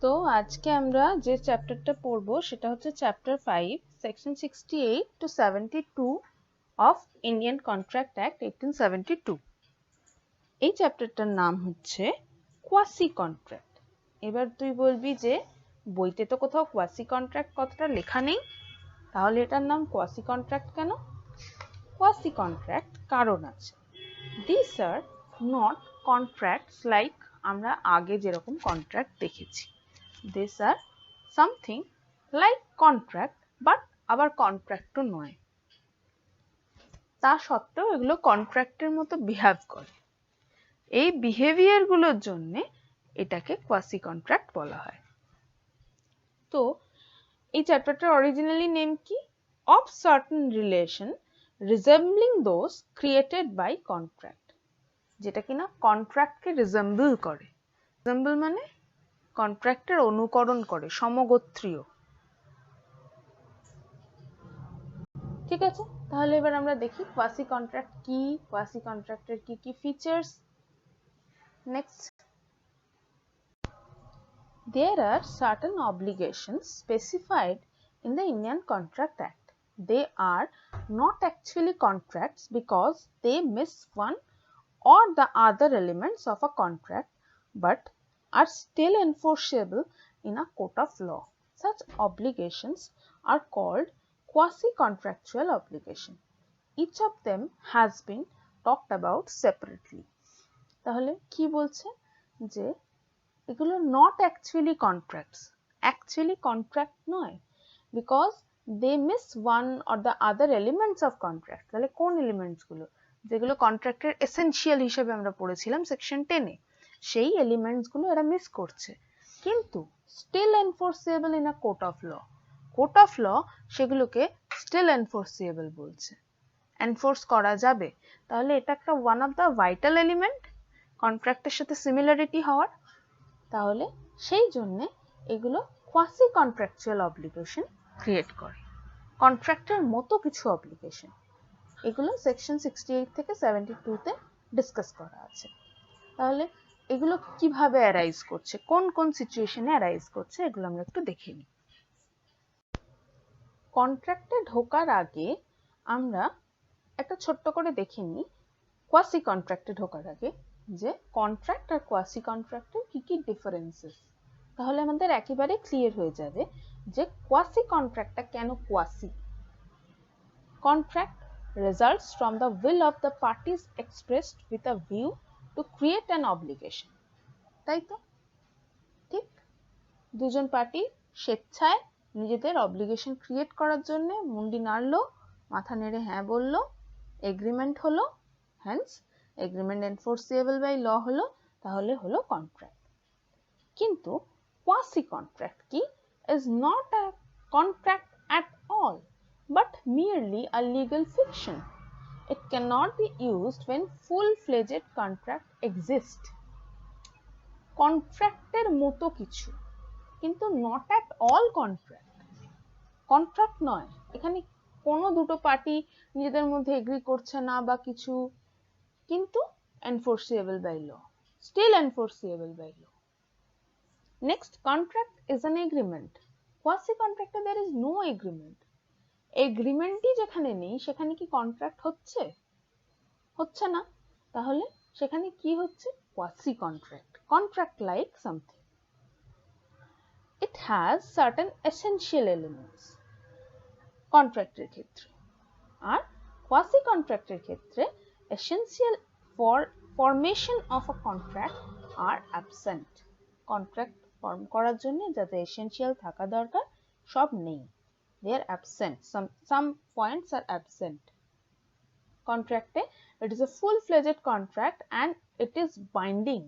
তো আজকে আমরা যে চ্যাপ্টারটা পড়বো সেটা হচ্ছে chapter 5 section 68 to 72 of Indian contract act 1872। এই চ্যাপ্টারটার নাম হচ্ছে কোয়াসি কন্ট্রাক্ট। এবার তুই বলবি যে বইতে তো কোথাও কোয়াসি কন্ট্রাক্ট কথাটা লেখা নেই, তাহলে এটার নাম কোয়াসি কন্ট্রাক্ট কেন? কোয়াসি কন্ট্রাক্ট কারণ আছে। This are not contracts like আমরা আগে যেরকম কন্ট্রাক্ট দেখেছি। These are something like contract but আবার কন্ট্রাক্টও নয়। তা সত্ত্বেও এগুলো কন্ট্রাক্টের মতো বিহেভ করে। এই বিহেভিয়ার গুলোর জন্য এটাকে কোয়াসি কন্ট্রাক্ট বলা হয়। তো এই চ্যাপ্টারটার অরিজিনালি নেম কি? Of certain relation resembling those created by contract, যেটা কিনা কন্ট্রাক্টকে রিজেম্বল করে। রিজেম্বল মানে কন্ট্রাক্টের অনুকরণ করে, সমগোত্রীয়। ঠিক আছে, তাহলে এবার আমরা দেখি কোয়াসি কন্ট্রাক্ট কি, কোয়াসি কন্ট্রাক্টের কি কি features. Next, there are certain obligations specified in the Indian Contract Act. They are not actually contracts because they miss one or the other elements of a contract but are still enforceable in a court of law. Such obligations are called quasi-contractual obligation. Each of them has been talked about separately. তাহলে কি বলছে যে এগুলো not actually contracts, actually contract নয়, because they miss one or the other elements of contract. তাহলে কোন elements গুলো? যেগুলো কন্ট্রাক্টের এসেনশিয়াল হিসেবে আমরা পড়েছিলাম সেকশন 10 এ, সেই এলিমেন্টস গুলো এরা মিস করছে, কিন্তু still enforceable in a court of law. Court of law সেগুলোকে স্টিল এনফোর্সেবল বলছে, এনফোর্স করা যাবে। তাহলে এটা একটা one of the vital element কন্ট্রাক্টের সাথে সিমিলারিটি হওয়ার। তাহলে সেই জন্য এগুলো কোয়াসি কন্ট্রাকচুয়াল অব্লিগেশন ক্রিয়েট করে, কন্ট্রাক্টের মতো কিছু অব্লিগেশন। এগুলো সেকশন 68 থেকে 72 তে ডিসকাস করা আছে। তাহলে এগুলো কিভাবে অ্যারাইজ করছে, কোন কোন সিচুয়েশনে অ্যারাইজ করছে, এগুলো আমরা একটু দেখে নিই। কন্ট্রাক্টে ঢোকার আগে আমরা একটা ছোট্ট করে দেখে নিই কোয়াসি কন্ট্রাক্টে ঢোকার আগে যে কন্ট্রাক্ট আর কোয়াসি কন্ট্রাক্টের কি কি ডিফারেন্সেস। তাহলে আমাদের একেবারে ক্লিয়ার হয়ে যাবে যে কোয়াসি কন্ট্রাক্টটা কেন quasi. Contract results from the will of the parties expressed with a view to create an obligation. তাই তো? ঠিক, দুজন পার্টি স্বেচ্ছায় নিজেদের অব্লিগেশন ক্রিয়েট করার জন্য মুন্ডি নাড়লো, মাথা নেড়ে হ্যাঁ বললো, এগ্রিমেন্ট হলো, hence agreement enforceable by law হলো, তাহলে হলো কন্ট্রাক্ট। কিন্তু কোয়াসি কন্ট্রাক্ট কি? is not a contract at all but merely a legal fiction. It cannot be used when full-fledged contract exists. কন্ট্রাক্টের মতো কিছু, কিন্তু not at all contract, contract নয়। এখানে কোনো দুটো পার্টি নিজেদের মধ্যে এগ্রি করছে না বা কিছু, কিন্তু enforceable by law, still enforceable by law. Next, contract is an agreement. Quasi contract there is no agreement. এগ্রিমেন্টই যেখানে নেই সেখানে কি কন্ট্রাক্ট হচ্ছে? হচ্ছে না। তাহলে সেখানে কি হচ্ছে? Quasi contract, contract like something. It has certain essential elements কন্ট্রাক্টের ক্ষেত্রে, আর কোয়াসি কন্ট্রাক্টের ক্ষেত্রে essential for formation of a contract are absent. Contract form করার জন্য যাতে এসেনশিয়াল থাকা দরকার সব নেই, they are absent, some points are absent. কন্ট্রাক্টে it is a full-fledged contract and it is binding.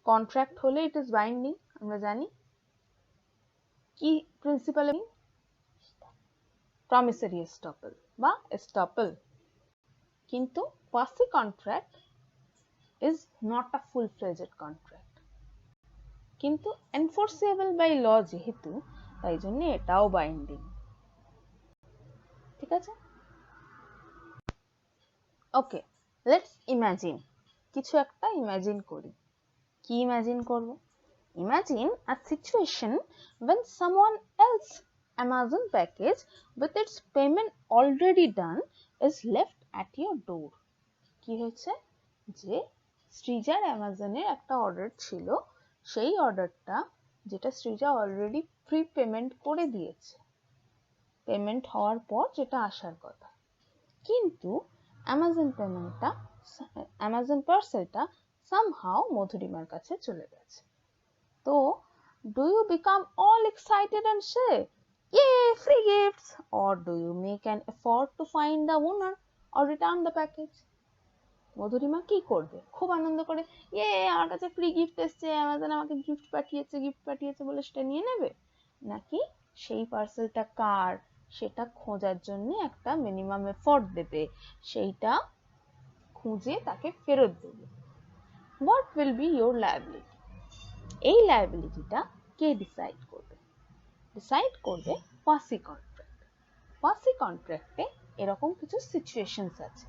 Contract হলে it is binding, আমরা জানি কি প্রিন্সিপাল? প্রমিসরি এস্টপল বা এস্টপল। কিন্তু quasi contract is not a full-fledged contract, কিন্তু enforceable by law যেহেতু, তাই জন্য এটাও বাইন্ডিং। ঠিক আছে, ওকে, লেটস ইমাজিন, কিছু একটা ইমাজিন করি। কি ইমাজিন করব? Imagine a situation when someone else Amazon package with its payment already done is left at your door. কি হয়েছে যে সৃজার অ্যামাজনের একটা অর্ডার ছিল, সেই অর্ডারটা যেটা সৃজা অলরেডি প্রি পেমেন্ট করে দিয়েছে, পেমেন্ট হওয়ার পর যেটা আসার কথা, কিন্তু অ্যামাজন পার্সেলটা সামহাউ মধুরিমার কাছে চলে গেছে। তো do you become all excited and say, yay, free gifts, or do you make an effort to find the owner or return the package? Madhurima কি করবে? খুব আনন্দ করে, ইয়ে আমার কাছে ফ্রি গিফট এসছে, অ্যামাজন আমাকে গিফট পাঠিয়েছে বলে সেটা নিয়ে নেবে, নাকি সেই পার্সেলটা কার সেটা খোঁজার জন্য একটা মিনিমাম এফোর্ট দেবে, সেইটা খুঁজে তাকে ফেরত দেবে? What will be your liability? এই লায়াবিলিটিটা কে ডিসাইড করবে? ডিসাইড করবে কোয়াসি কন্ট্রাক্ট। কোয়াসি কন্ট্রাক্টে এরকম কিছু সিচুয়েশনস আছে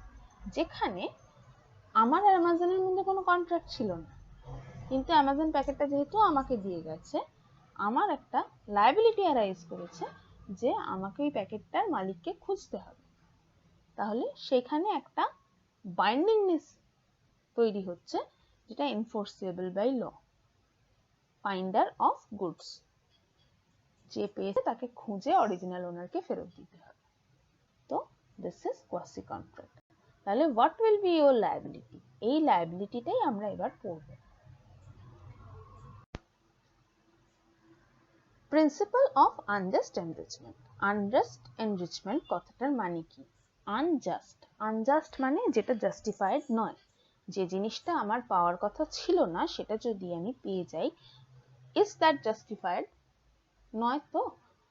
যেখানে আমার আর অ্যামাজনের মধ্যে কোনো কন্ট্রাক্ট ছিল না, কিন্তু অ্যামাজন প্যাকেটটা যেহেতু আমাকে দিয়ে গেছে, আমার একটা লায়াবিলিটি অ্যারাইজ করেছে যে আমাকে ওই প্যাকেটটার মালিককে খুঁজতে হবে। তাহলে সেখানে একটা বাইন্ডিংনেস তৈরি হচ্ছে, যেটা enforceable by law. Finder of goods, যে পেয়েছে তাকে খুঁজে অরিজিনাল ওনারকে ফেরত দিতে হবে। তো দিস ইজ কোয়াসি কন্ট্রাক্ট। তাহলে what will be your liability? এই লায়াবিলিটিটাই আমরা এবার পড়ব। Principal of unjust enrichment. Unjust enrichment কথাটার মানে কি? আনজাস্ট মানে যেটা জাস্টিফাইড নয়, যে জিনিসটা আমার পাওয়ার কথা ছিল না সেটা যদি আমি পেয়ে যাই, ইজ দ্যাট জাস্টিফাইড? নয় তো।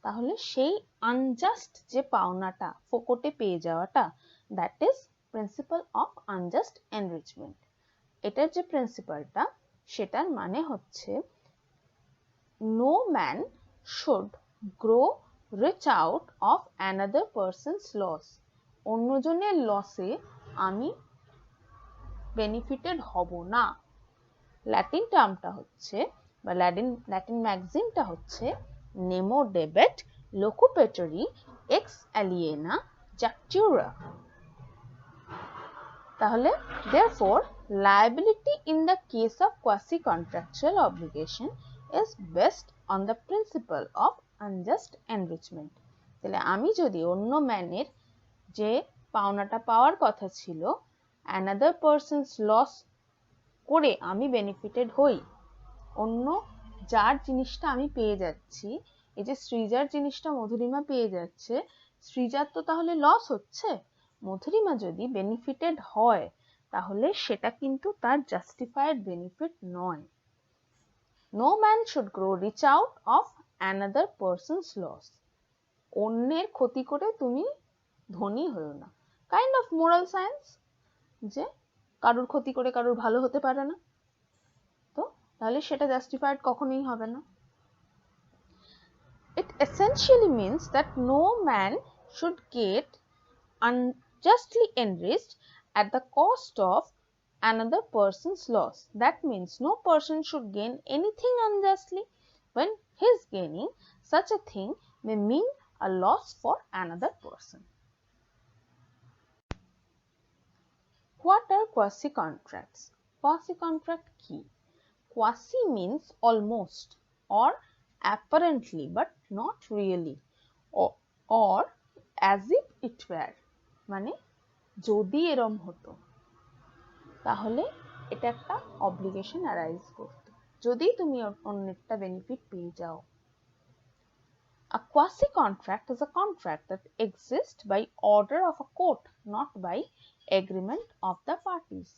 তাহলে সেই আনজাস্ট যে পাওনাটা ফোকটে পেয়ে যাওয়াটা, that is principle of unjust enrichment. এটার যে প্রিন্সিপালটা সেটার মানে হচ্ছে no man should grow rich out of another person's loss. অন্যজনের লসে আমি বেনিফিটেড হব না। ল্যাটিন টার্মটা হচ্ছে বা ল্যাটিন ম্যাক্সিমটা হচ্ছে নেমো ডেবেট লোকুপেটরি এক্স অ্যালিয়েনা জাকচুরা। তাহলে therefore liability in the case of quasi contractual obligation is based on the principle of unjust enrichment. তাহলে আমি যদি অন্য ম্যানের যে পাওনাটা পাওয়ার কথা ছিল, another person's loss করে আমি বেনিফিটেড হই, অন্য যার জিনিসটা আমি পেয়ে যাচ্ছি, এই যে সৃজার জিনিসটা মধুরিমা পেয়ে যাচ্ছে, সৃজার তো তাহলে লস হচ্ছে। মধুরিমা যদি বেনিফিটেড হয় তাহলে সেটা কিন্তু তার জাস্টিফাইড বেনিফিট নয়। No man should grow rich out of another person's loss. অন্যের ক্ষতি করে তুমি ধনী হও না, কাইন্ড অফ মোরাল সায়েন্স, যে কারুর ক্ষতি করে কারুর ভালো হতে পারে না। তো তাহলে সেটা জাস্টিফাইড কখনোই হবে না। It essentially means that no man should get unjustly enriched at the cost of another person's loss. That means no person should gain anything unjustly when his gaining such a thing may mean a loss for another person. What are quasi contracts? Quasi contract কি? Quasi means almost or apparently but not really, or as if it were, মানে যদি এরম হতো তাহলে এটা একটা obligation arise করতো, যদি তুমি অন্যেরটা বেনিফিট পেয়ে যাও। A quasi contract is a contract that exists by order of a court, not by agreement of the parties.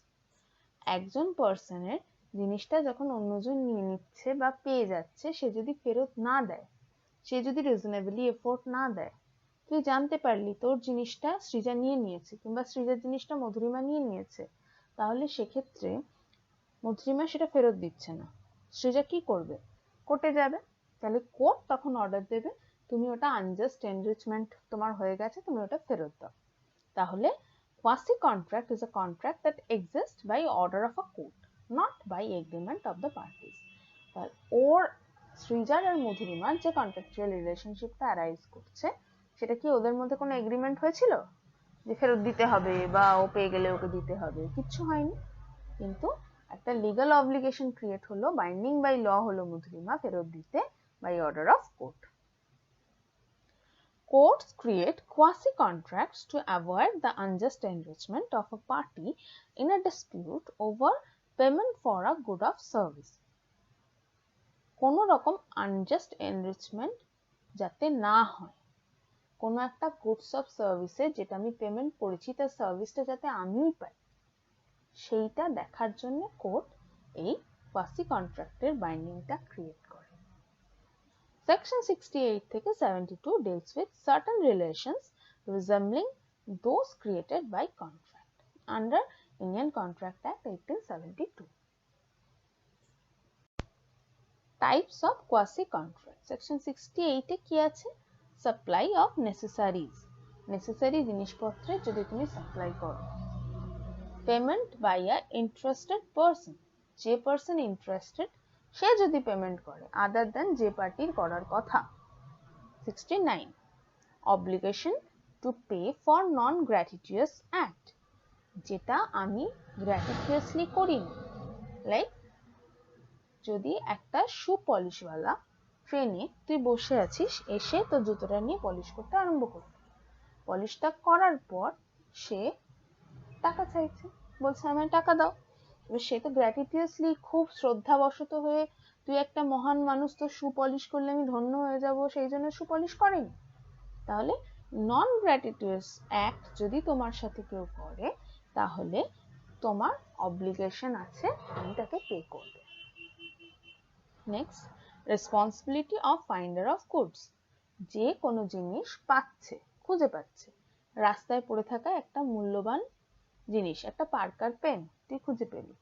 একজন পার্সনের জিনিসটা যখন অন্যজন নিয়ে নিচ্ছে বা পেয়ে যাচ্ছে, সে যদি ফেরত না দেয়, সে যদি রিজনেবলি এফোর্ট না দেয়, তুই জানতে পারলি তোর জিনিসটা সৃজা নিয়ে নিয়েছে কিংবা সৃজার জিনিসটা মধুরিমা নিয়ে নিয়েছে, তাহলে সেক্ষেত্রে মধুরিমা সেটা ফেরত দিচ্ছে না, সৃজা কি করবে? কোর্টে যাবে। তাহলে কোর্ট তখন অর্ডার দেবে তুমি ওটা আনজাস্ট এনরিচমেন্ট তোমার হয়ে গেছে, তুমি ওটা ফেরত দাও। তাহলে quasi contract is a contract that exists by order of a court, not by agreement of the parties. তাহলে ওর সৃজার আর মধুরিমার যে কন্ট্রাকচুয়াল রিলেশনশিপটা অ্যারাইজ করছে সেটা কি ওদের মধ্যে কোনো এগ্রিমেন্ট হয়েছিল যে ফেরত দিতে হবে বা ও পেয়ে গেলে ওকে দিতে হবে? কিচ্ছু হয়নি, কিন্তু একটা লিগ্যাল অব্লিগেশন ক্রিয়েট হলো, বাইন্ডিং বাই ল হলো মধুরিমা ফেরত দিতে by order of court. Courts create quasi-contracts to avoid the unjust enrichment of a party in a dispute over payment for a good of service. কোনো রকম unjust enrichment যাতে না হয়, কোনো একটা গুডস অফ সার্ভিসে যেটা আমি পেমেন্ট করেছি তার সার্ভিসটা যাতে আমিই পাই, সেইটা দেখার জন্য কোর্ট এই কোয়াসি কন্ট্রাক্টের বাইন্ডিংটা ক্রিয়েট করে। Section 68 থেকে 72 deals with certain relations resembling those created by contract under Indian Contract Act 1872. Types of quasi contract. Section 68 এ কি আছে? Supply of necessaries. Necessary জিনিসপত্রে যদি তুমি সাপ্লাই করো। Payment by a interested person. যে person interested সে যদি payment করে আদার দেন যে পার্টির করার কথা। 69 obligation to pay for non gratuitous act, যেটা আমি gratuitously করিনি, লাইক যদি একটা শু পলিশওয়ালা ট্রেনে তুই বসে আছিস, এসে তো জুতোটা নিয়ে পলিশ করতে আরম্ভ করলো, পলিশটা করার পর সে টাকা চাইছে, বলছে আমায় টাকা দাও। সে তো গ্র্যাটিটিয়াসলি খুব শ্রদ্ধাবশত হয়ে তুই একটা মহান মানুষ, তো শু পলিশ করলে আমি ধন্য হয়ে যাব সেই জন্য শু পলিশ করেনি। তাহলে নন গ্র্যাটিটিয়াস অ্যাক্ট যদি তোমার সাথে কেউ করে তাহলে তোমার অব্লিগেশন আছে, তুমি তাকে পে করবে। Next, responsibility of finder of goods. যে কোনো জিনিস পাচ্ছে, খুঁজে পাচ্ছে, রাস্তায় পড়ে থাকা একটা মূল্যবান জিনিস, একটা পার্কার পেন তুই খুঁজে পেলি,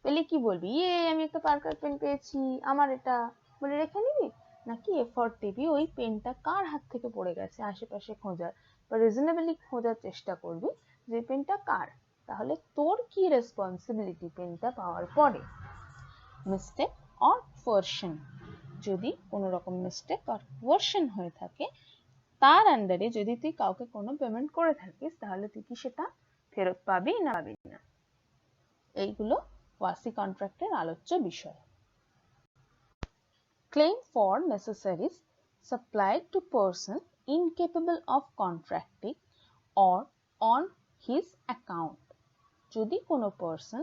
পেলে কি বলবি? আমি একটা পার্কার পেন পেয়েছি, আমার এটা বলে রেখে নিবি, নাকি এফর্ট দিবি ওই পেনটা কার হাত থেকে পড়ে গেছে আশেপাশে খোঁজার, বা রিজনেবলি খোঁজার চেষ্টা করবি যে পেনটা কার? তাহলে তোর কি রেসপন্সিবিলিটি পেনটা পাওয়ার পরে? মিস্টেক অর কোয়ারশন, যদি কোনো রকম মিস্টেক অর কোয়ারশন হয়ে থাকে তার আন্ডারে যদি তুই কাউকে কোনো পেমেন্ট করে থাকিস তাহলে তুই কি সেটা ফেরত পাবি না পাবি না? এইগুলো কোয়াসি কন্ট্রাক্টের আলোচ্য বিষয়। Claim for necessaries supplied to person incapable of contracting or on his account. যদি কোনো পারসন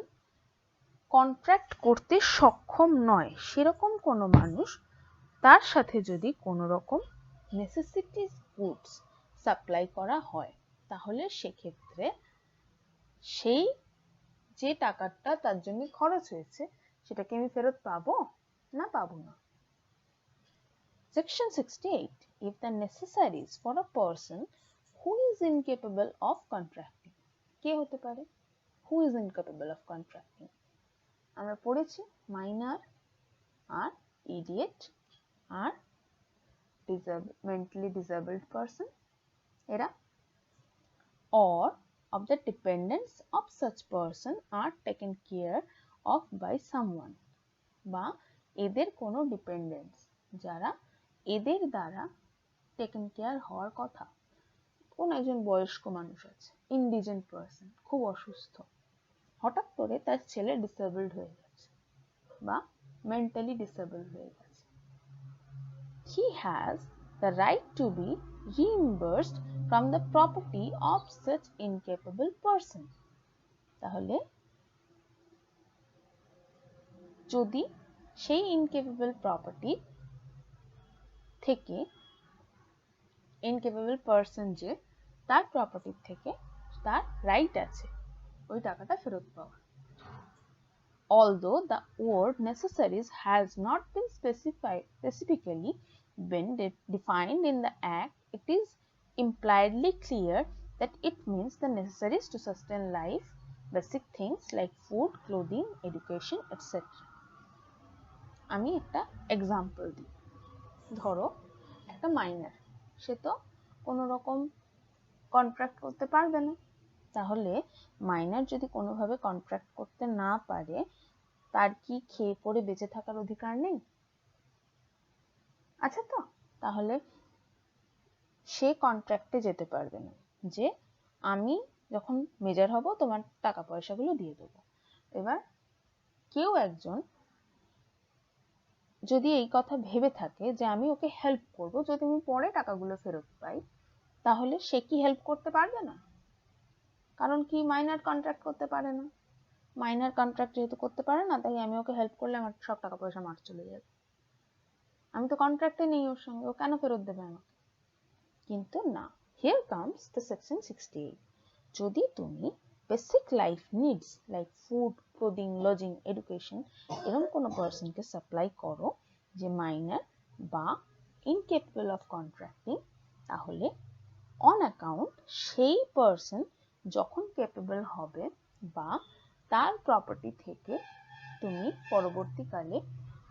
কন্ট্রাক্ট করতে সক্ষম নয় সেরকম কোনো মানুষ, তার সাথে যদি কোনো রকম নেসেসিটিস গুডস সাপ্লাই করা হয় তাহলে সেক্ষেত্রে সেই যে টাকাটা তার জন্য খরচ হয়েছে সেটাকে আমি ফেরত পাবো না পাবো না? Section 68. If the necessaries for a person who is incapable of contracting. কে হতে পারে who is incapable of contracting? আমরা পড়েছি মাইনার আর ইডিয়েট আর mentally disabled person, এরা or of the dependents of such person are taken care of by someone, বা এদের কোনো ডিপেন্ডেন্টস যারা এদের দ্বারা টেকেন কেয়ার হওয়ার কথা। কোন একজন বয়স্ক মানুষ আছে, ইনডিজেন্ট পারসন, খুব অসুস্থ, হঠাৎ করে তার ছেলে ডিসেবলড হয়ে গেছে বা মেন্টালি ডিসেবলড হয়ে গেছে, he has the right to be reimbursed from the property of such incapable person. তাহলে যদি সেই ইনকেপেবল প্রপার্টি থেকে, ইনকেপেবল পারসন যে, তার প্রপার্টি থেকে তার রাইট আছে ওই টাকাটা ফেরত পাওয়ার। Although the word necessaries has not been specifically been defined in the Act, it is impliedly clear that it means the necessaries to sustain life, basic things like food, clothing, education, etc. আমি একটা example দিই, ধরো একটা minor, সে তো কোনো রকম contract করতে পারবে না, তাহলে মাইনার যদি কোনোভাবে কন্ট্রাক্ট করতে না পারে তার কি খেয়ে পরে বেঁচে থাকার অধিকার নেই? আচ্ছা, তো তাহলে সে কন্ট্রাক্টে যেতে পারবে না যে আমি যখন মেজর হব তোমার টাকা পয়সাগুলো দিয়ে দেবো। এবার কেউ একজন যদি এই কথা ভেবে থাকে যে আমি ওকে হেল্প করব যদি আমি পরে টাকাগুলো ফেরত পাই, তাহলে সে কি হেল্প করতে পারবে না? কারণ কি মাইনার কন্ট্রাক্ট করতে পারে না। মাইনার কন্ট্রাক্ট যেহেতু করতে পারে না, তাই আমি ওকে হেল্প করলে আমার সব টাকা পয়সা মার চলে যাবে। আমি তো কন্ট্রাক্টে নেই ওর সঙ্গে, ও কেন ফেরত দেবে আমাকে? কিন্তু না, here comes the section 68. যদি তুমি basic life needs like food, clothing, lodging, education এরকম কোনো পার্সনকে সাপ্লাই করো যে মাইনর বা ইনকেপেবল অফ কন্ট্রাক্টিং, তাহলে অন অ্যাকাউন্ট সেই পার্সন যখন কেপেবল হবে বা তার প্রপার্টি থেকে তুমি পরবর্তীকালে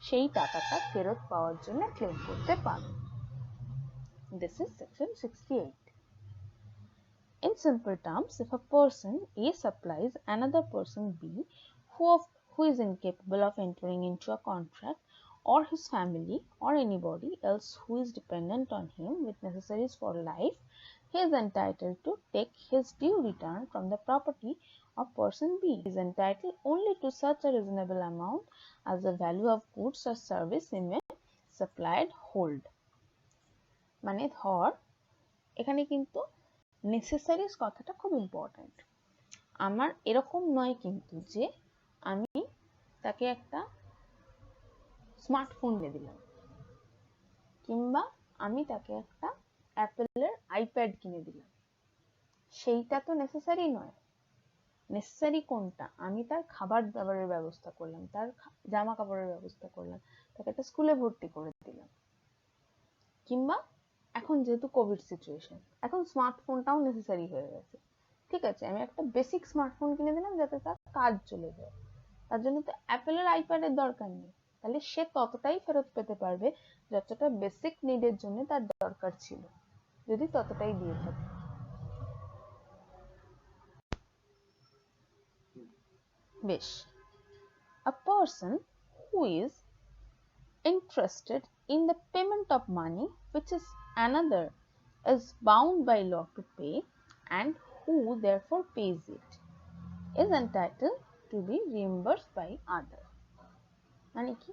সেই টাকাটা ফেরত পাওয়ার জন্য ক্লেম করতে পারো। This is section 68. In simple terms, if a person A supplies another person B who is incapable of entering into a contract, or his family or anybody else who is dependent on him with necessaries for life, he is entitled to take his due return from the property of person B. He is entitled only to such a reasonable amount as the value of goods or service he may supplied hold. মানে ধর এখানে কিন্তু নেসেসারিজ কথাটা খুব important. আমার এরকম নয় কিন্তু যে আমি তাকে একটা স্মার্টফোন কিনে দিলাম কিংবা আমি তাকে একটা অ্যাপেলের আইপ্যাড কিনে দিলাম, সেইটা তো নেসেসারি নয়। নেসেসারি কোনটা? আমি তার খাবার দাবারের ব্যবস্থা করলাম, তার জামা কাপড়ের ব্যবস্থা করলাম, তাকে একটা স্কুলে ভর্তি করে দিলাম, কিংবা এখন যেহেতু কোভিড সিচুয়েশন, এখন স্মার্টফোনটাও নেসেসারি হয়ে গেছে। ঠিক আছে, আমি একটা বেসিক স্মার্টফোন কিনে দিলাম যাতে তার কাজ চলে যায়, তার জন্য তো অ্যাপেলের আইপ্যাডের দরকার নেই। তাহলে সে ততটাই ফেরত পেতে পারবে যতটা বেসিক নিডের জন্য তার দরকার ছিল, যদি ততটাই দিয়ে থাকে। বেশ, a person who is interested in the payment of money which is another is bound by law to pay and who therefore pays it is entitled to be reimbursed by other. মানে কি?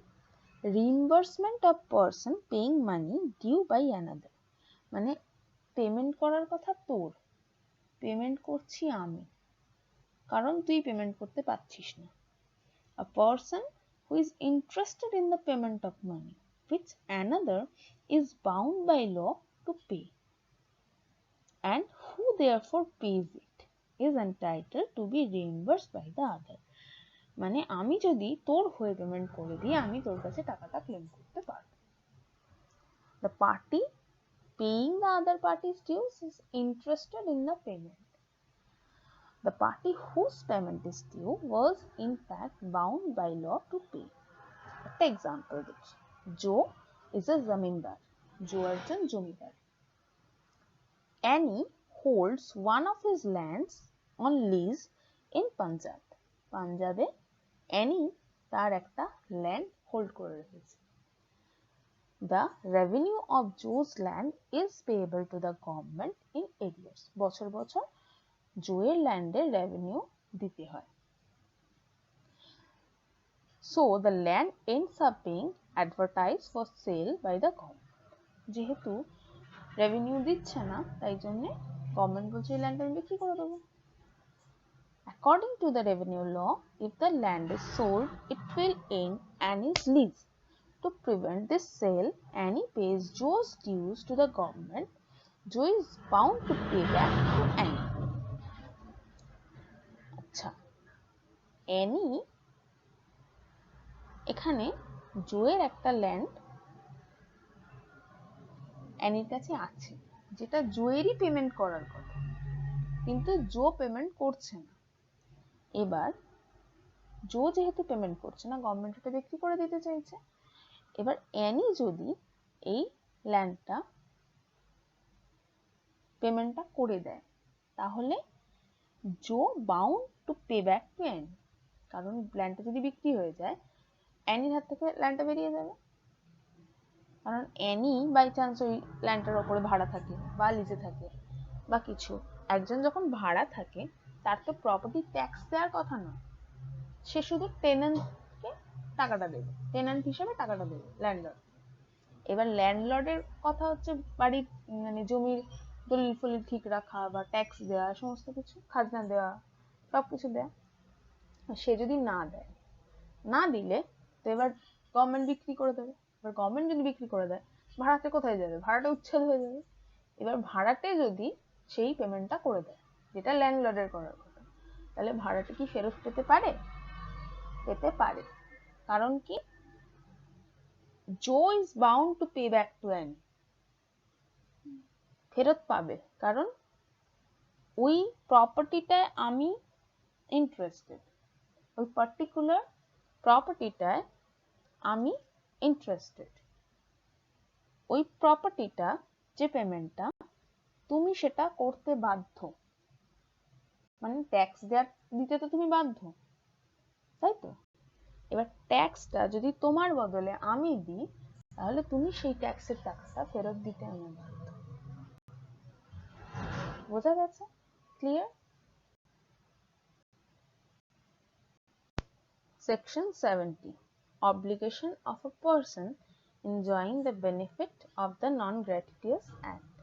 reimbursement of person paying money due by another, মানে payment করার কথা তোর, payment করছি আমি, কারণ তুই পেমেন্ট করতে পারছিস না। A person who is interested in the payment of money which another is bound by law to pay and who therefore pays it is entitled to be reimbursed by the other. মানে আমি যদি তোর হয়ে payment করে দিই, আমি তোর কাছে টাকাটা ক্লেম করতে পারবো। The party paying the other party's dues is interested in the payment. The party whose payment is due was in fact bound by law to pay. একটা এক্সাম্পল দেখি। জো is a zamindar. জো একজন জমিদার। Annie holds one of his lands on lease in Punjab. পাঞ্জাবে Annie তার একটা land hold করে রেখেছে। The revenue of Joe's land is payable to the government in arrears. বছর বছর জোয়ের ল্যান্ডের রেভিনিউ দিতে হয়। So the land ends up being advertised for sale by the government. যেহেতু রেভিনিউ দিচ্ছে না, তাই জন্য গভর্নমেন্ট বলছে এই ল্যান্ড আমি বিক্রি করে দেবো। According to the revenue law, if the land is sold, it will end Annie's lease. To prevent this sale, Annie pays Joe's dues to the government. Joe is bound to pay back to Annie. আচ্ছা, Annie এখানে জোয়ের একটা land অ্যানির কাছে আছে, যেটা জোয়েরই payment করার কথা, কিন্তু জো payment করছে না। এবার জো যেহেতু পেমেন্ট করছে না, গভর্নমেন্ট এটা বিক্রি করে দিতে চাইছে। এবার অ্যানি যদি এই ল্যান্ডটা পেমেন্টটা করে দেয়, তাহলে Joe bound to pay back to Annie, কারণ ল্যান্ডটা যদি বিক্রি হয়ে যায় অ্যানির হাত থেকে ল্যান্ডটা বেরিয়ে যাবে, কারণ অ্যানি বাই চান্স ওই ল্যান্ডটার ওপরে ভাড়া থাকে বা লিজে থাকে বা কিছু। একজন যখন ভাড়া থাকে তার তো প্রপার্টি ট্যাক্স দেওয়ার কথা নয়, সে শুধু টেনেন্টকে টাকাটা দেবে, টেনেন্ট হিসেবে টাকাটা দেবে ল্যান্ডলর্ড। এবার ল্যান্ডলর্ডের কথা হচ্ছে বাড়ির মানে জমির দলিল ফলিল ঠিক রাখা বা ট্যাক্স দেওয়া, সমস্ত কিছু খাজনা দেওয়া, সবকিছু দেয়া। সে যদি না দেয়, না দিলে তো এবার গভর্নমেন্ট বিক্রি করে দেবে। এবার গভর্নমেন্ট যদি বিক্রি করে দেয় ভাড়াটে কোথায় যাবে? ভাড়াটা উচ্ছেদ হয়ে যাবে। এবার ভাড়াটে যদি সেই পেমেন্টটা করে দেয় যেটা ল্যান্ডলর্ডের করার কথা, তাহলে ভাড়াটে কি ফেরত পেতে পারে? পেতে পারে। কারণ কি? Who is bound to pay back to any, ফেরত পাবে, কারণ ওই প্রপার্টিটায় আমি ইন্টারেস্টেড, ওই পার্টিকুলার প্রপার্টিটায় আমি ইন্টারেস্টেড। ওই প্রপার্টিটা যে পেমেন্টটা তুমি সেটা করতে বাধ্য, মানে ট্যাক্স দিতে তো তুমি বাধ্য, তাই তো? এবার ট্যাক্সটা যদি তোমার বদলে আমি দিই তাহলে তুমি সেই ট্যাক্সের টাকাটা ফেরত দিতে আমি বাধ্য। বোঝা গেছে? Clear? Section 70. Obligation of a person enjoying the benefit of the Non-Gratuitous Act.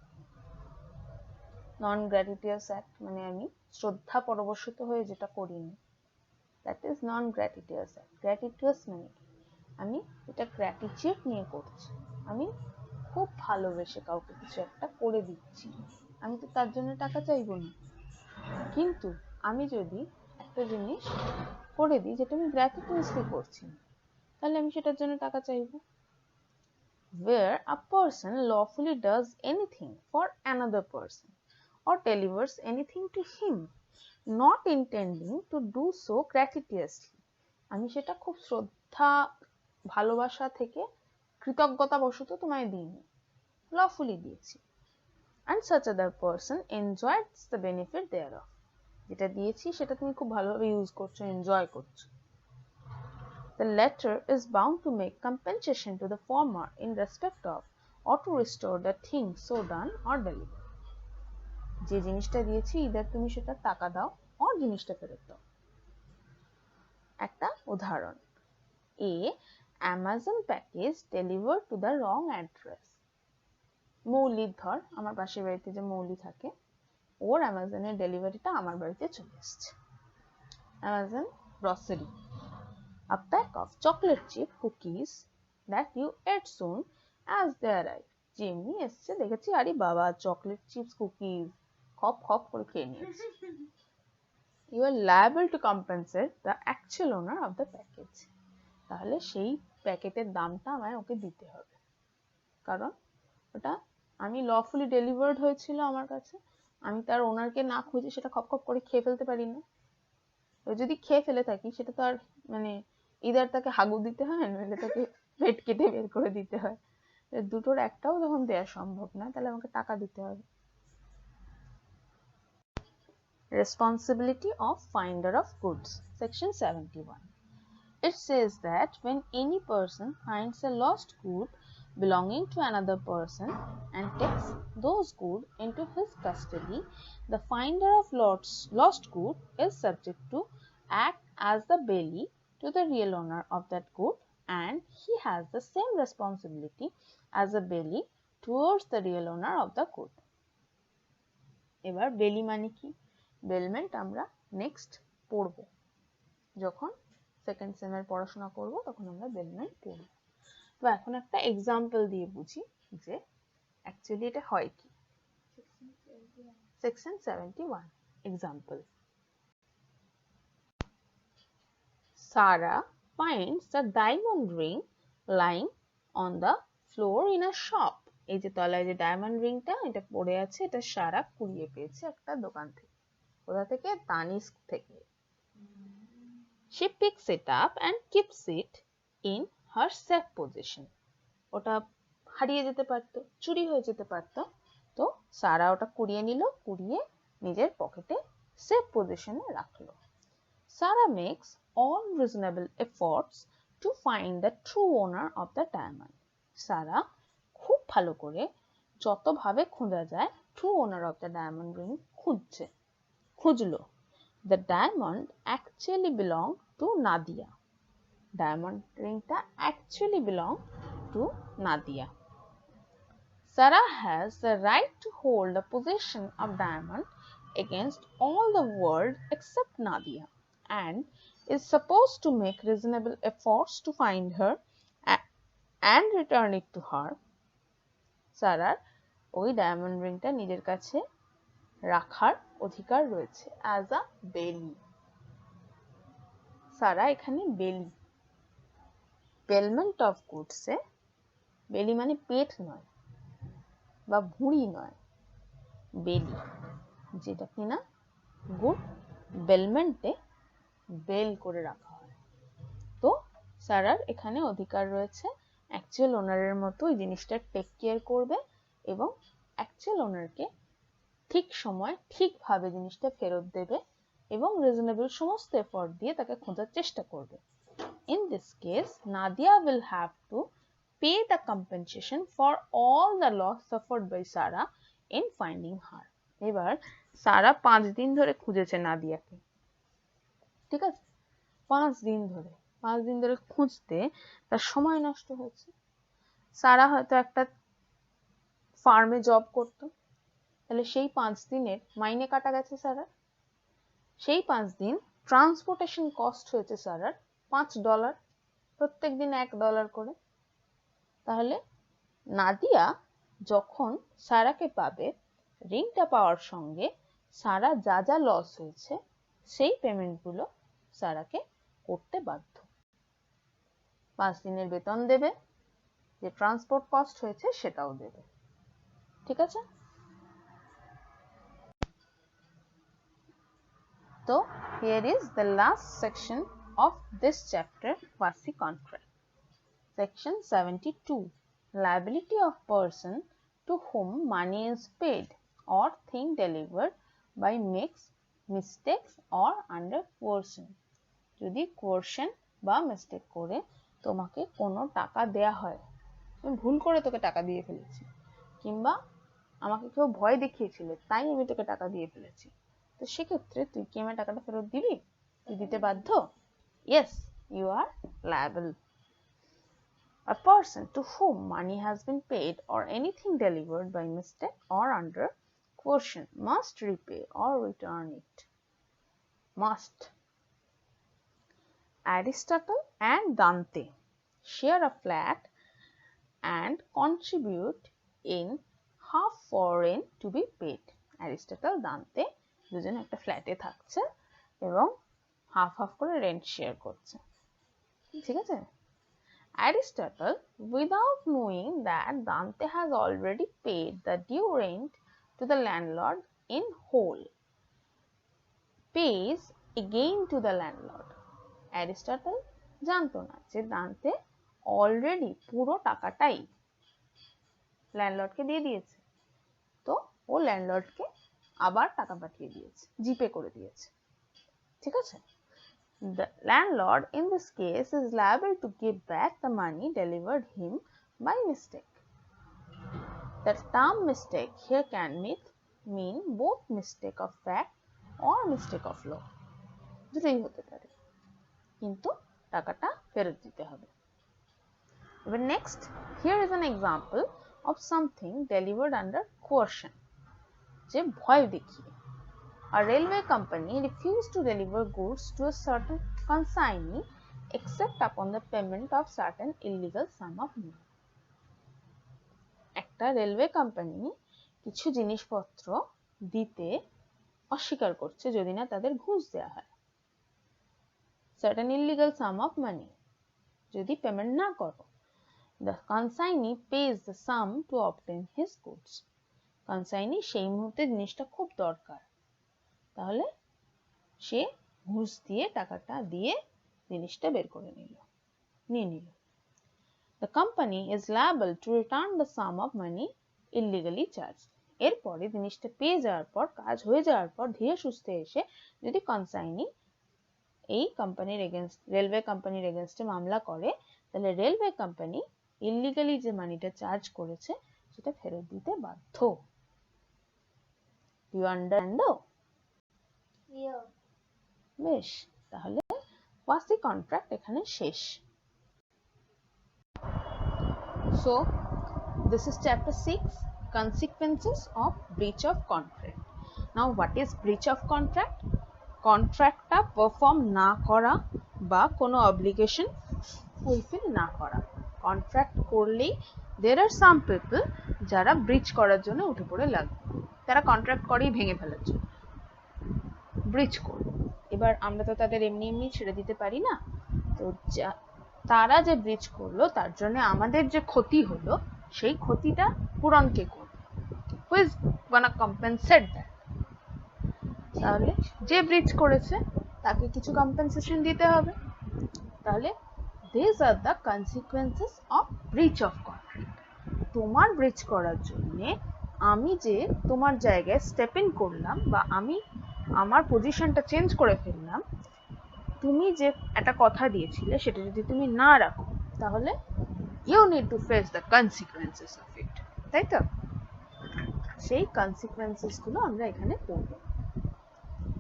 Non-Gratuitous Act মানে আমি শ্রদ্ধা পরবশত হয়ে যেটা করিনি, that is Non-Gratuitous Act. Gratuitous মানে আমি এটা গ্র্যাটিটিউড নিয়ে করছি, আমি খুব ভালোবেসে কাউকে কিছু একটা করে দিচ্ছি, আমি তো তার জন্য টাকা চাইবো না। কিন্তু আমি যদি একটা জিনিস করে দিই যেটা আমি গ্র্যাটিটিউডলি করছি, তাহলে আমি সেটার জন্য টাকা চাইবো। Where a person lawfully does anything for another person or delivers anything to him, not intending to do so gratuitously, আমি সেটা খুব শ্রদ্ধা ভালোবাসা থেকে কৃতজ্ঞতা বশত তোমায় দিইনি, lawfully দিয়েছি। And such other person enjoys the benefit thereof, যেটা দিয়েছি সেটা তুমি খুব ভালোভাবে ইউজ করছো, এনজয় করছো। The latter is bound to make compensation to the former in respect of or to restore the thing so done or delivered. যে জিনিসটা দিয়েছি either তুমি সেটা টাকা দাও or জিনিসটা ফেরত দাও। একটা উদাহরণ, A Amazon package delivered to the wrong address. মৌলির ধর, আমার পাশের বাড়িতে যে মৌলি থাকে ওর অ্যামাজনের ডেলিভারিটা আমার বাড়িতে চলে এসেছে। Amazon grocery. A pack of chocolate chip cookies that you ate soon as they arrived. যেমনি এসছে দেখেছি আরে বাবা চকলেট চিপস কুকিজ, খপ খপ করে খেয়ে নিয়েছি। You are liable to compensate the actual owner of the package. তাহলে সেই প্যাকেটের দামটা আমায় ওকে দিতে হবে, কারণ ওটা আমি লফুলি ডেলিভার্ড হয়েছিল আমার কাছে, আমি তার ওনারকে না খুঁজে সেটা খপ খপ করে খেয়ে ফেলতে পারি না। যদি খেয়ে ফেলে থাকি সেটা তো আর মানে ইদার তাকে হাগু দিতে হয়, নইলে তাকে পেট কেটে বের করে দিতে হয়, দুটোর একটাও যখন দেওয়া সম্ভব না তাহলে আমাকে টাকা দিতে হবে। Responsibility of finder of goods. Section 71. It says that when any person finds a lost good belonging to another person and takes those goods into his custody, the finder of lost good is subject to act as the bailee to the real owner of that good, and he has the same responsibility as a bailee towards the real owner of the good. এবার বেলি মানে কি? বেলমেন্ট আমরা next পড়ব, যখন second সেমের পড়াশোনা করব তখন আমরা বেলমেন্ট পড়ব। তো এখন একটা এক্সাম্পল দিয়ে বুঝি যে অ্যাকচুয়ালি এটা হয় কি। Section 71 example. Sarah finds a diamond ring lying on the floor in a shop. এই যে তলায় যে ডায়মন্ড রিংটা এটা পড়ে আছে, এটা সারা কুড়িয়ে পেয়েছে একটা দোকান থেকে। কোথা থেকে? তানিস্ক থেকে। She picks it up and keeps it in her safe position. ওটা হারিয়ে যেতে পারতো, চুরি হয়ে যেতে পারতো, তো সারা ওটা কুড়িয়ে নিল, কুড়িয়ে নিজের পকেটে সেফ পজিশনে রাখলো। Sarah makes all reasonable efforts to find the true owner of the diamond. Sarah খুব ভালো করে যতভাবে খোঁজা যায় true owner of the diamond ring খুঁজলো. The diamond actually belonged to Nadia. Diamond ringটা actually belonged to Nadia. Sarah has the right to hold the possession of diamond against all the world except Nadia and is supposed to make reasonable efforts to find her and return it to her. Sarah ওই diamond রিংটা নিজের কাছে রাখার অধিকার রয়েছে as a বেলি. সারা এখানে বেলি, বেলমেন্ট অফ গুডসে বেলি মানে পেট নয় বা ভুঁড়ি নয়, বেলি যেটা কিনা গুড বেলমেন্টে বেল করে রাখা হয়. তো সারার এখানে অধিকার রয়েছে অ্যাকচুয়াল ওনারের মতো এই জিনিসটা টেক কেয়ার করবে এবং অ্যাকচুয়াল ওনারকে ঠিক সময় ঠিকভাবে জিনিসটা ফেরত দেবে এবং রিজনেবল সমস্ত এফর্ট দিয়ে তাকে খোঁজার চেষ্টা করবে. In this case, Nadia will have to pay the compensation for all the loss suffered by Sarah in finding her. এবার সারা 5 দিন ধরে খুঁজেছে নাদিয়াকে, ঠিক আছে? 5 দিন ধরে খুঁজতে তার সময় নষ্ট হয়েছে. সারা হয়তো একটা ফার্মে জব করতো, তাহলে সেই 5 দিনের মাইনে কাটা গেছে সারার. সেই 5 দিন ট্রান্সপোর্টেশন কস্ট হয়েছে সারার $5, প্রত্যেক দিন $1 করে. তাহলে নাদিয়া যখন সারাকে পাবে, রিংটা পাওয়ার সঙ্গে সারা যা যা লস হয়েছে সেই পেমেন্টগুলো সারাকে করতে বাধ্য. 5 দিনের বেতন দেবে, যে ট্রান্সপোর্ট কস্ট হয়েছে সেটাও দেবে, ঠিক আছে? তো here is the last section of this chapter, quasi contract. Section 72, liability of person to whom money is paid or thing delivered by makes mistakes or under coercion. যদি coercion বা mistake করে তোমাকে কোনো টাকা দেয়া হয়, আমি ভুল করে তোকে টাকা দিয়ে ফেলেছি, কিংবা আমাকে কেউ ভয় দেখিয়েছিল তাই আমি তোকে টাকা দিয়ে ফেলেছি, তো সেক্ষেত্রে তুই কি আমার টাকাটা ফেরত দিবি? তুই দিতে বাধ্য? Yes, you are liable. A person to whom money has been paid or anything delivered by mistake or under coercion must repay or return it. Must. Aristotle and Dante share a flat and contribute in half for rent to be paid. Aristotle, Dante দুজন একটা ফ্ল্যাটে থাকছে এবং half half করে rent share করছে, ঠিক আছে? Aristotle, without knowing that Dante has already paid the due rent to the landlord in whole, pays again to the landlord. Aristotle জানতো না যে দান্তে অলরেডি পুরো টাকাটাই ল্যান্ডলর্ডকে দিয়ে দিয়েছে, তো ও ল্যান্ডলর্ডকে আবার টাকা পাঠিয়ে দিয়েছে, জিপে করে দিয়েছে, ঠিক আছে? The landlord in this case is liable to give back the money delivered him by mistake. The term mistake here can mean both mistake of fact or mistake of law. দুটোই হতে পারে, কিন্তু টাকাটা ফেরত দিতে হবে. But next, here is an example of something delivered under coercion, যে ভয় দেখিয়ে. A railway company refused to deliver goods to a certain consignee except upon the payment of certain illegal sum of money. একটা railway company কিছু জিনিসপত্র দিতে অস্বীকার করছে যদি না তাদের ঘুষ দেওয়া হয়, certain illegal sum of money. যদি পেমেন্ট না করো, the consignee pays the sum to obtain his goods. consignee সেই মুহূর্তে জিনিসটা খুব দরকার, তাহলে সে ঘুষ দিয়ে টাকাটা দিয়ে জিনিসটা বের করে নিয়ে নিল. The company is liable to return the sum of money illegally charged. এরপরে জিনিসটা পেয়ে যাওয়ার পর, কাজ হয়ে যাওয়ার পর ধীরে সুস্থে এসে যদি কনসাইনি এই কোম্পানির এগেইনস্ট, রেলওয়ে কোম্পানির এগেইনস্টে মামলা করে, তাহলে রেলওয়ে কোম্পানি ইলিগালি যে মানিটা চার্জ করেছে সেটা ফেরত দিতে বাধ্য। You understand? বেশ, তাহলে quasi contract এখানে শেষ। So this is chapter 6, consequences of breach of contract. Now what is breach of contract? কন্ট্রাক্টটা পারফর্ম না করা বা কোনো অব্লিগেশন ফুলফিল না করা। কন্ট্রাক্ট করলেই there are some people যারা ব্রিচ করার জন্য উঠে পড়ে লাগবে, তারা কন্ট্রাক্ট করেই ভেঙে ফেলার জন্য ব্রিচ করবে। এবার আমরা তো তাদের এমনি এমনি ছেড়ে দিতে পারি না, তো তারা যে ব্রিচ করলো তার জন্য আমাদের যে ক্ষতি হলো সেই ক্ষতিটা পূরণ কে করবে? who is gonna compensate that? তাহলে যে ব্রিচ করেছে তাকে কিছু কম্পেনসেশন দিতে হবে। তাহলে these are the consequences of breach of contract. তোমার ব্রিচ করার জন্য আমি যে তোমার জায়গায় স্টেপ ইন করলাম বা আমি আমার পজিশনটা চেঞ্জ করে ফেললাম, তুমি যে একটা কথা দিয়েছিলে সেটা যদি তুমি না রাখো তাহলে you need to face the consequences of it, তাই তো? সেই কনসিকুয়েন্সেস গুলো আমরা এখানে পড়ব।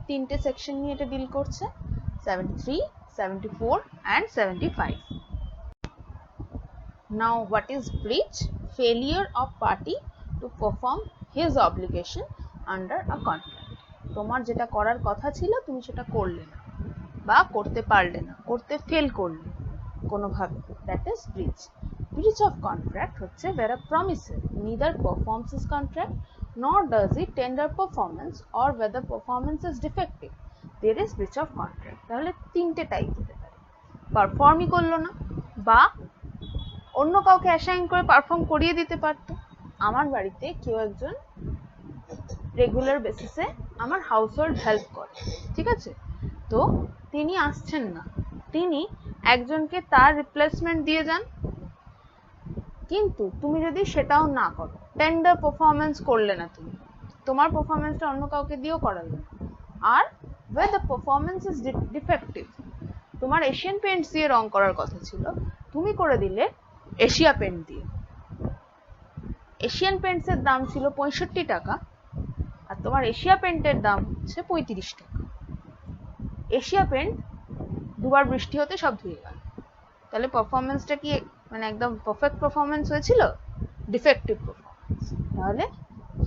তিনটে সেকশন নিয়ে এটা ডিল করছে, 73, 74 and 75. Now what is breach? Failure of party to perform his obligation under a contract. তোমার যেটা করার কথা ছিল তুমি সেটা করলে না বা করতে পারলে না, করতে ফেল করলে কোনোভাবে, that is breach. Breach of contract হচ্ছে where a promisor neither performs his contract nor does he tender performance or where the performance is defective, there is breach of contract. তাহলে তিনটে টাইপ হতে পারে, পারফর্মই করলো না বা অন্য কাউকে অ্যাসাইন করে পারফর্ম করিয়ে দিতে পারতো। আমার বাড়িতে কেউ একজন রেগুলার বেসিসে আমার হাউসহোল্ড হেল্প করে, ঠিক আছে, তো তিনি আসছেন না, তিনি একজনকে তার রিপ্লেসমেন্ট দিয়ে যান, কিন্তু তুমি যদি সেটাও না করো, টেন্ডার পারফরমেন্স করলে না, তুমি তোমার পারফরমেন্সটা অন্য কাউকে দিয়েও করালে না, আর where the performance is defective, তোমার এশিয়ান পেইন্টস দিয়ে রং করার কথা ছিল, তুমি করে দিলে এশিয়া পেইন্ট দিয়ে। এশিয়ান পেইন্টস এর দাম ছিল 65 টাকা আর তোমার এশিয়া পেইন্টের দাম হচ্ছে 35 টাকা। এশিয়া পেইন্ট দুবার বৃষ্টি হতে সব ধুয়ে গেল, তাহলে পারফরমেন্সটা কি মানে একদম পারফেক্ট পারফরমেন্স হয়েছিল? Defective performance. তাহলে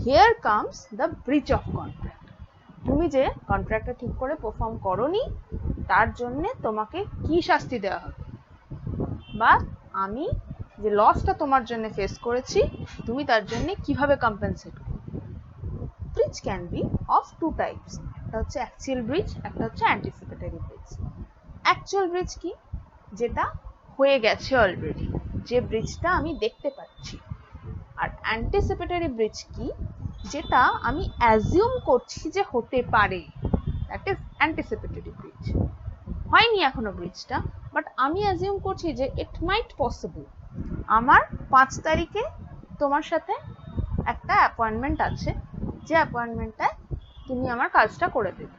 here comes the breach of contract. তুমি যে কন্ট্রাক্টটা ঠিক করে পারফর্ম করোনি তার জন্য তোমাকে কি শাস্তি দেওয়া হবে, বা আমি যে লসটা তোমার জন্য ফেস করেছি তুমি তার জন্য কিভাবে কম্পেনসেট করবে। Breach can be of two types, একটা হচ্ছে অ্যাকচুয়াল ব্রিচ, একটা হচ্ছে অ্যান্টিসিপেটরি ব্রিচ। অ্যাকচুয়াল ব্রিচ কি? যেটা হয়ে গেছে অলরেডি, যে ব্রিচটা আমি দেখতে পাচ্ছি। আর অ্যান্টিসিপেটরি ব্রিচ কি? যেটা আমি অ্যাজিউম করছি যে হতে পারে, দ্যাট ইজ অ্যান্টিসিপেটরি ব্রিচ। হয়নি এখনো ব্রিচটা, বাট আমি অ্যাজিউম করছি যে ইট মাইট পসিবল। আমার 5 তারিখে তোমার সাথে একটা অ্যাপয়েন্টমেন্ট আছে, যে অ্যাপয়েন্টমেন্টটায় তুমি আমার কাজটা করে দেবে,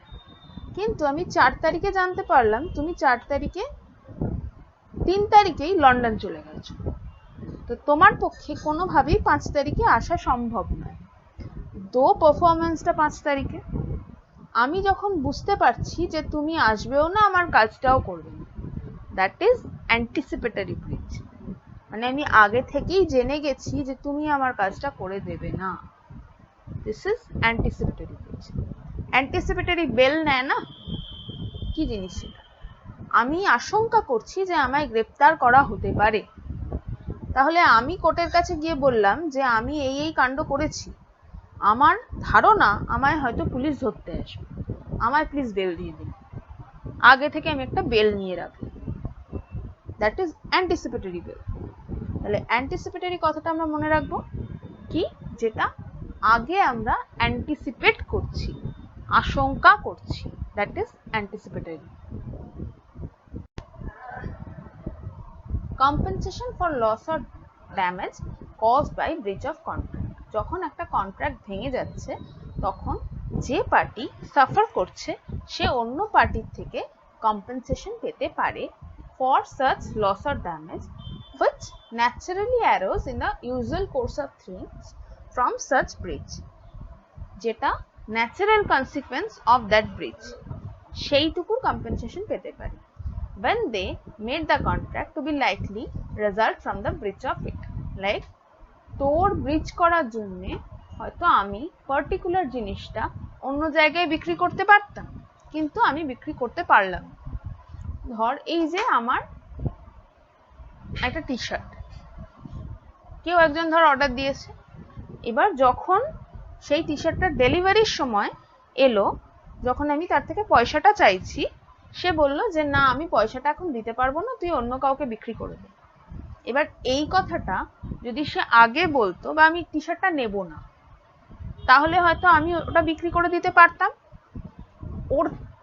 কিন্তু আমি 4 তারিখে জানতে পারলাম তুমি 3 তারিখেই লন্ডন চলে গেছো, তো তোমার পক্ষে কোনোভাবেই 5 তারিখে আসা সম্ভব নয়। দো পারফরমেন্সটা 5 তারিখে, আমি যখন বুঝতে পারছি যে তুমি আসবেও না আমার কাজটাও করবে না, দ্যাট ইজ অ্যান্টিসিপেটরি ব্রিচ। মানে আমি আগে থেকেই জেনে গেছি যে তুমি আমার কাজটা করে দেবে না, this is anticipatory breach. Anticipatory bail নেয় না, কি জিনিস সেটা? আমি আশঙ্কা করছি যে আমায় গ্রেপ্তার করা হতে পারে, তাহলে আমি কোর্টের কাছে গিয়ে বললাম যে আমি এই কাণ্ড করেছি, আমার ধারণা আমায় হয়তো পুলিশ ধরতে আসবে, আমায় প্লিজ বেল দিয়ে দিন। আগে থেকে আমি একটা বেল নিয়ে রাখলাম, দ্যাট ইজ অ্যান্টিসিপেটরি বেল। তাহলে অ্যান্টিসিপেটরি কথাটা আমরা মনে রাখবো কি? যেটা আগে আমরা অ্যান্টিসিপেট করছি, আশঙ্কা করছি, that is anticipatory. Compensation for loss or damage caused by breach of contract. যখন একটা কন্ট্রাক্ট ভেঙে যাচ্ছে তখন যে পার্টি সাফার করছে সে অন্য পার্টির থেকে compensation পেতে পারে for such loss or damage which naturally arose in the usual course of things from such breach, যেটা natural consequence of that breach, সেইটুকুর compensation পেতে পারে when they made the contract to be likely result from the breach of it. Like তোর ব্রিচ করার জন্য হয়তো আমি particular জিনিসটা অন্য জায়গায় বিক্রি করতে পারতাম, কিন্তু আমি বিক্রি করতে পারলাম। ধর এই যে আমার একটা টি শার্ট কেউ একজন ধর অর্ডার দিয়েছে, এবার যখন সেই টি শার্টটার ডেলিভারির সময় এলো, যখন আমি তার থেকে পয়সাটা চাইছি, সে বলল যে না আমি পয়সাটা এখন দিতে পারবো না, তুই অন্য কাউকে বিক্রি করে দে। এবার এই কথাটা যদি সে আগে বলতো বা আমি টি শার্টটা নেব না, তাহলে হয়তো আমি ওটা বিক্রি করে দিতে পারতাম,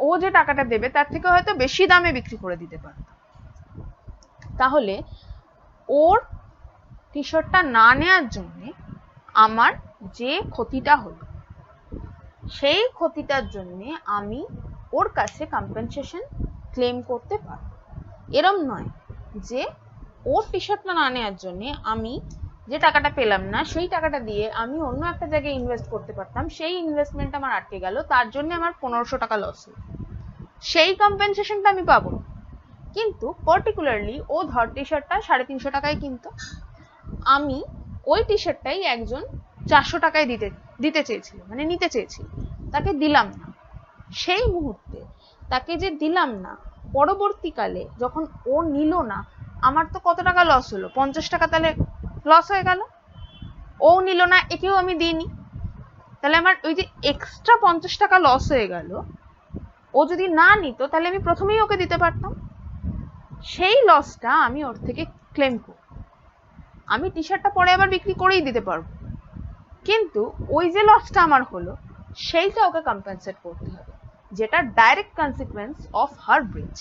ও যে টাকাটা দেবে তার থেকে হয়তো বেশি দামে বিক্রি করে দিতে পারতাম। তাহলে ওর টি শার্টটা না নেওয়ার জন্য আমার যে ক্ষতিটা হলো, সেই ক্ষতিটার জন্য আমি ওর কাছে কম্পেনসেশন ক্লেম করতে পারবো। এরম নয় যে ওর টি শার্টটা না নেওয়ার জন্য আমি যে টাকাটা পেলাম না, সেই টাকাটা দিয়ে আমি অন্য একটা জায়গায় ইনভেস্ট করতে পারতাম, সেই ইনভেস্টমেন্ট আমার আটকে গেল, তার জন্য আমার 1500 টাকা লস হলো, সেই কম্পেনসেশনটা আমি পাবো। কিন্তু পার্টিকুলারলি ও ধর টি শার্টটা 350 টাকায় কিনতো, আমি ওই টি শার্টটাই একজন 400 টাকায় দিতে চেয়েছিল, মানে নিতে চেয়েছিল, তাকে দিলাম না। সেই মুহূর্তে তাকে যে দিলাম না, পরবর্তীকালে যখন ও নিল না, আমার তো কত টাকা লস হলো? 50 টাকা তাহলে লস হয়ে গেল। ও নিল না, একেও আমি দিইনি, তাহলে আমার ওই যে এক্সট্রা 50 টাকা লস হয়ে গেল। ও যদি না নিত তাহলে আমি প্রথমেই ওকে দিতে পারতাম, সেই লসটা আমি ওর থেকে ক্লেম করব। আমি টি শার্টটা পরে আবার বিক্রি করেই দিতে পারবো, কিন্তু ওই যে লসটা আমার হলো সেইটা ওকে কম্পেনসেট করতে হবে, যেটা ডাইরেক্ট কনসিকুয়েন্স অফ হার ব্রিচ।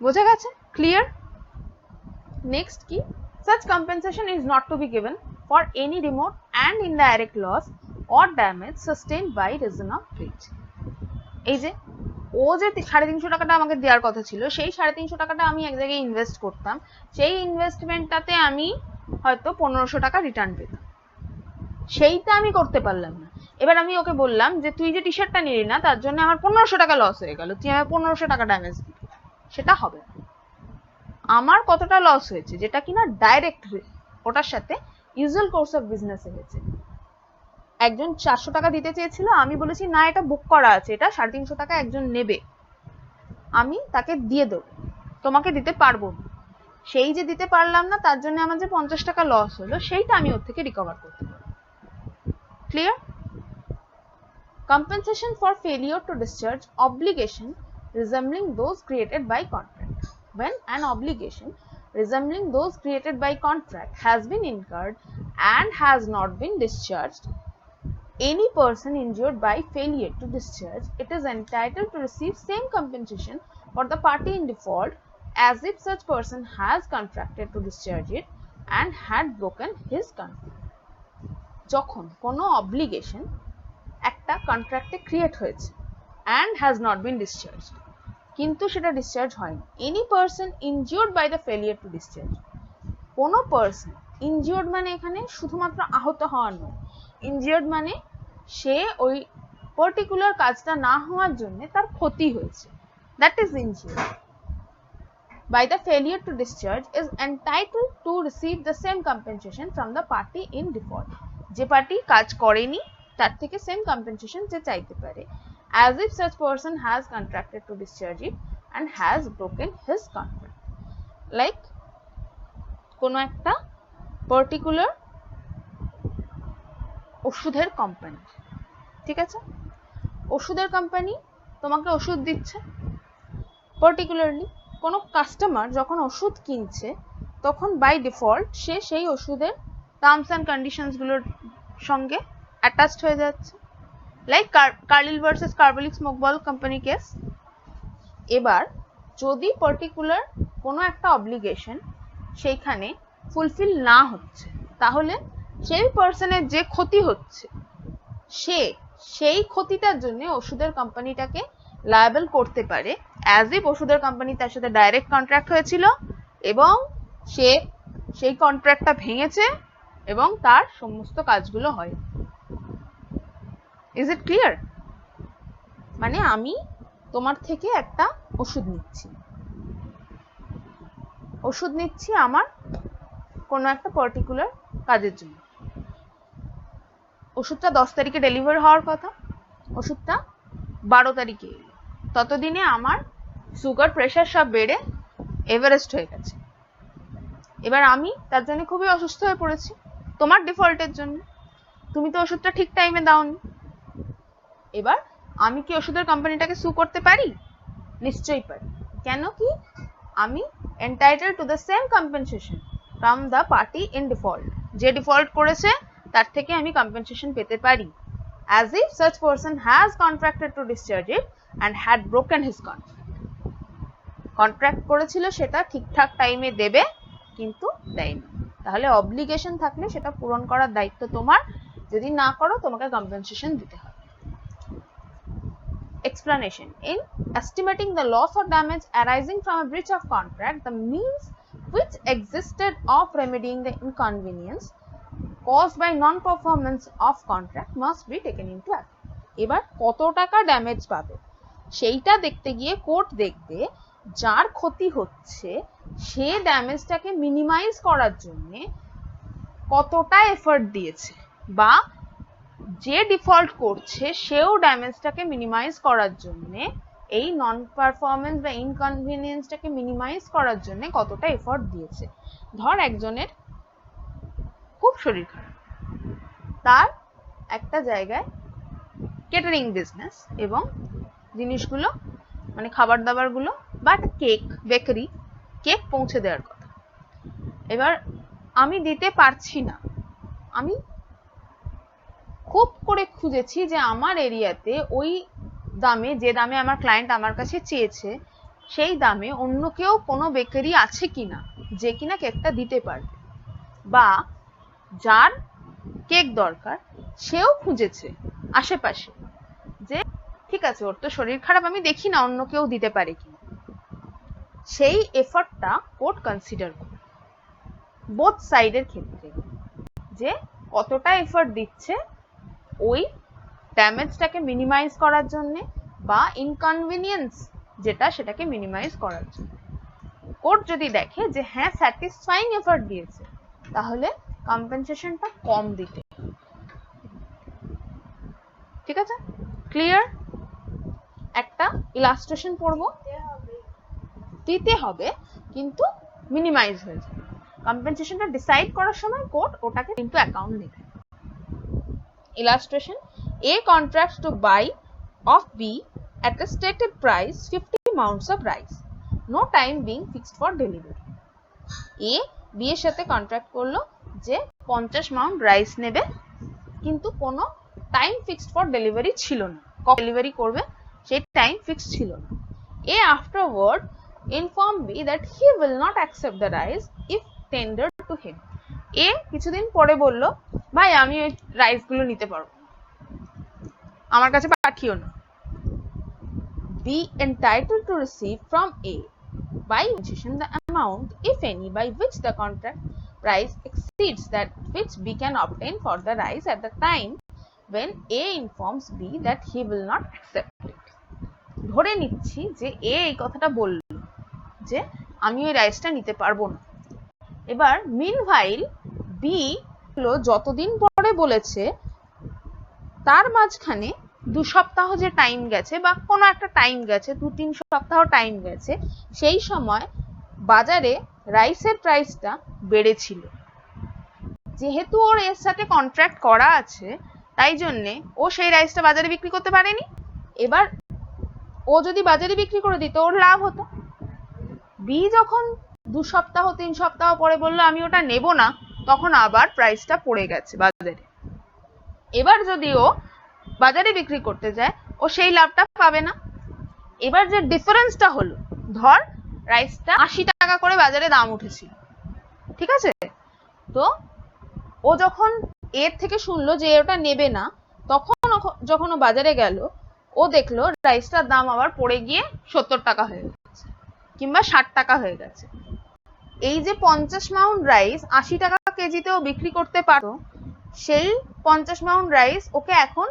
বোঝা গেছে? ক্লিয়ার? নেক্সট কি, such compensation is not to be given for any remote and indirect loss or damage sustained by reason of breach. এই যে ও যে 350 টাকাটা আমাকে দেওয়ার কথা ছিল, সেই 350 টাকাটা আমি এক জায়গায় ইনভেস্ট করতাম, সেই ইনভেস্টমেন্টটাতে আমি হয়তো 1500 টাকা রিটার্ন পেতাম, সেইটা আমি করতে পারলাম না। এবার আমি ওকে বললাম যে তুই যে টি শার্টটা নিলি না, তার জন্য আমার 1500 টাকা লস হয়ে গেল, তুই আমার 1500 টাকা ড্যামেজ দিবি, সেটা হবে না। আমার কতটা লস হয়েছে যেটা কিনা ডাইরেক্ট ওটার সাথে ইউজুয়াল কোর্স অফ বিজনেসে হয়েছে। একজন 400 টাকা দিতে চেয়েছিল, আমি বলেছি না এটা বুক করা আছে, এটা 350 টাকা একজন নেবে, আমি তাকে দিয়ে দেবো, তোমাকে দিতে পারবো না। সেই যে দিতে পারলাম না, তার জন্য আমার যে 50 টাকা লস হলো, সেইটা আমি ওর থেকে রিকভার করতে পারবো। Clear? Compensation for failure to discharge obligation resembling those created by contract. When an obligation resembling those created by contract has been incurred and has not been discharged, any person injured by failure to discharge it is entitled to receive same compensation for the party in default as if such person has contracted to discharge it and had broken his contract. যখন কোনো obligation একটা কন্ট্রাক্টে create হয়েছে and has not been discharged, কিন্তু সেটা discharge হয়নি, any person injured by the failure to discharge, কোনো person injured মানে এখানে শুধুমাত্র আহত হওয়া নয়, ইনজিওর্ড মানে সে ওই পার্টিকুলার কাজটা না হওয়ার জন্য তার ক্ষতি হয়েছে, that is injured by the failure to discharge is entitled to receive the same compensation from the party in default. যে পার্টি কাজ করেনি তার থেকে সেম কম্পেনসেশন যে চাইতে পারে, as if such person has contracted to discharge it and has broken his contract. Like কোনো একটা পার্টিকুলার ওষুধের কোম্পানি, ঠিক আছে, ওষুধের কোম্পানি তোমাকে ওষুধ দিচ্ছে, পার্টিকুলারলি কোনো কাস্টমার যখন ওষুধ কিনছে তখন বাই ডিফল্ট সে সেই ওষুধের টার্মস অ্যান্ড কন্ডিশনস গুলোর সঙ্গে অ্যাটাচড হয়ে যাচ্ছে, like Carlill versus Carbolic Smoke Ball Company case. এবার যদি পার্টিকুলার কোনো একটা অব্লিগেশন সেইখানে ফুলফিল না হচ্ছে, তাহলে সেই পার্সনের যে ক্ষতি হচ্ছে সে সেই ক্ষতিটার জন্য ওষুধের কোম্পানিটাকে লায়াবল করতে পারে অ্যাজ ইফ ওষুধের কোম্পানি তার সাথে ডাইরেক্ট কন্ট্রাক্ট হয়েছিল এবং সে সেই কন্ট্রাক্টটা ভেঙেছে এবং তার সমস্ত কাজগুলো হয়। Is it clear? মানে আমি তোমার থেকে একটা ওষুধ নিচ্ছি আমার কোনো একটা পার্টিকুলার কাজের জন্য। ওষুধটা 10 তারিখে ডেলিভার হওয়ার কথা, ওষুধটা 12 তারিখে এলো। ততদিনে আমার সুগার প্রেশার সব বেড়ে এভারেস্ট হয়ে গেছে। এবার আমি তার জন্য খুবই অসুস্থ হয়ে পড়েছি তোমার ডিফল্টের জন্য। তুমি তো ওষুধটা ঠিক টাইমে দাওনি। এবার আমি কি ওষুধের কোম্পানিটাকে সু করতে পারি? নিশ্চয়ই পারি। কেন কি? আমি entitled to the same compensation from the party in default. যে ডিফল্ট করেছে তার থেকে আমি কম্পেনসেশন পেতে পারি, as if such person has contracted to discharge it and had broken his contract. Contract করেছিল সেটা ঠিকঠাক টাইমে দেবে, কিন্তু দেয়নি। তাহলে অব্লিগেশন থাকলে সেটা পূরণ করার দায়িত্ব তোমার, যদি না করো তোমাকে কম্পেনসেশন দিতে হবে। Explanation. In estimating the loss or damage arising from a breach of contract, the means which existed of remedying the inconvenience caused by non-performance of contract must be taken into account. এবার কত টাকা damage পাবে সেইটা দেখতে গিয়ে court দেখবে যার ক্ষতি হচ্ছে সে ড্যামেজটাকে মিনিমাইজ করার জন্য কতটা এফর্ট দিয়েছে, বা যে ডিফল্ট করছে সেও ড্যামেজটাকে মিনিমাইজ করার জন্য এই নন পারফরমেন্স বা ইনকনভিনিয়েন্সটাকে মিনিমাইজ করার জন্য কতটা এফর্ট দিয়েছে। ধর একজনের খুব শরীর খারাপ, তার একটা জায়গায় কেটারিং বিজনেস এবং জিনিসগুলো মানে খাবার দাবারগুলো বা একটা বেকারি কেক পৌঁছে দেওয়ার কথা। এবার আমি দিতে পারছি না, আমি খুব করে খুঁজেছি যে আমার এরিয়াতে ওই দামে, যে দামে আমার ক্লায়েন্ট আমার কাছে চেয়েছে সেই দামে অন্য কেউ কোনো বেকারি আছে কিনা যে কিনা কেকটা দিতে পারবে, বা যার কেক দরকার সেও খুঁজেছে আশেপাশে যে ঠিক আছে ওর তো শরীর খারাপ, আমি দেখি না অন্য কেউ দিতে পারে কিনা। সেই এফর্টটা কোর্ট কনসিডার করে বোথ সাইডের ক্ষেত্রে, যে কতটা এফর্ট দিচ্ছে ওই ড্যামেজটাকে মিনিমাইজ করার জন্য বা ইনকনভিনিয়েন্স যেটা সেটাকে মিনিমাইজ করার জন্য। কোর্ট যদি দেখে যে হ্যাঁ স্যাটিসফাইং এফর্ট দিয়েছে তাহলে কম্পেনসেশনটা কম দিতে। ঠিক আছে, ক্লিয়ার? একটা ইলাস্ট্রেশন পড়বো, দিতে হবে কিন্তু মিনিমাইজ হয়ে যাবে। কম্পেনসেশনটা ডিসাইড করার সময় কোর্ট ওটাকে কিন্তু অ্যাকাউন্ট নেবে। Illustration: A contracts to buy of B at a stated price 50 mounds of rice, no time being fixed for delivery. A B এর সাথে কন্ট্রাক্ট করলো যে 50 মাউন্ড রাইস নেবে, কিন্তু কোনো টাইম ফিক্সড ফর ডেলিভারি ছিল না, কখন ডেলিভারি করবে সেই টাইম ফিক্সড ছিল না। A afterward informed B that he will not accept the rice if tendered to him. A কিছুদিন পরে বলল ভাই আমি ওই রাইসগুলো নিতে পারবো, আমার কাছে পাঠিও না। B entitled to receive from A by compensation the amount, if any, by which the contract price exceeds that which B can obtain for the rice at the time when A informs B that he will not accept it. ধরে নিচ্ছি যে A এই কথাটা বলল যে আমি ওই রাইসটা নিতে পারবো না। এবার meanwhile B যতদিন পরে বলেছে তার মাঝখানে 2 সপ্তাহ যে টাইম গেছে বা কোনো একটা টাইম গেছে, 2-3 সপ্তাহ টাইম গেছে, সেই সময় বাজারে রাইসের প্রাইসটা বেড়েছিল। যেহেতু ওর এর সাথে কন্ট্রাক্ট করা আছে তাই জন্যে ও সেই রাইসটা বাজারে বিক্রি করতে পারেনি। এবার ও যদি বাজারে বিক্রি করে দিত ওর লাভ হতো। বি যখন 2 সপ্তাহ 3 সপ্তাহ পরে বললো আমি ওটা নেব না, তখন আবার প্রাইসটা পড়ে গেছে বাজারে। এবার যদি ও বাজারে বিক্রি করতে যায় ও সেই লাভটা পাবে না। এবার যে ডিফারেন্সটা হলো, ধর রাইসটা 80 টাকা করে বাজারে দাম উঠেছিল, ঠিক আছে, তো ও যখন এর থেকে শুনলো যে ওটা নেবে না, তখন যখন ও বাজারে গেল ও দেখলো রাইসটার দাম আবার পড়ে গিয়ে 70 টাকা হয়ে গেছে কিংবা 60 টাকা হয়ে গেছে। এই যে 50 মাউন্ট রাইস 80 টাকা কেজিতেও বিক্রি করতে পারো, সেই 50 মাউন্ট রাইস ওকে এখন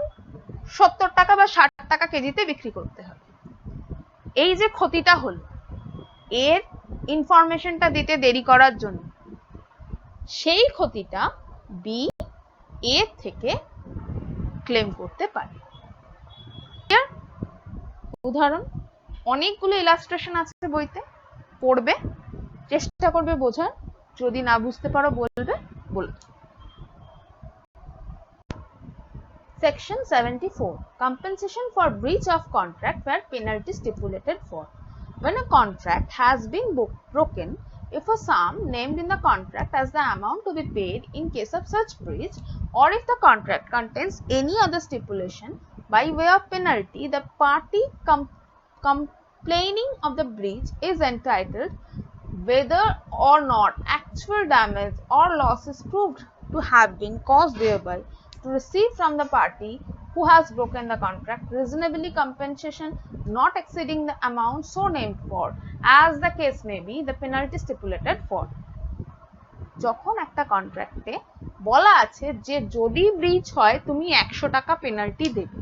70 টাকা বা 60 টাকা কেজিতে বিক্রি করতে হবে। এই যে ক্ষতিটা হলো এর ইনফরমেশনটা দিতে দেরি করার জন্য, সেই ক্ষতিটা বি এ থেকে ক্লেম করতে পারে। উদাহরণ, অনেকগুলো ইলাস্ট্রেশন আছে বইতে, পড়বে, চেষ্টা করবে বোঝার, যদি না বুঝতে পারো বলবে। Section 74. Compensation for breach of contract where penalty stipulated for. When a contract has been broken, if a sum named in the contract as the amount to be paid in case of such breach, or if the contract contains any other stipulation by way of penalty, the party complaining of the breach is entitled, whether or not actual damage or loss is proved to have been caused thereby, to receive from the party who has broken the contract reasonably compensation not exceeding the amount so named for, as the case may be, the penalty stipulated for. যখন একটা কন্ট্রাক্টে বলা আছে যে যদি ব্রিচ হয় তুমি 100 টাকা penalty দেবে,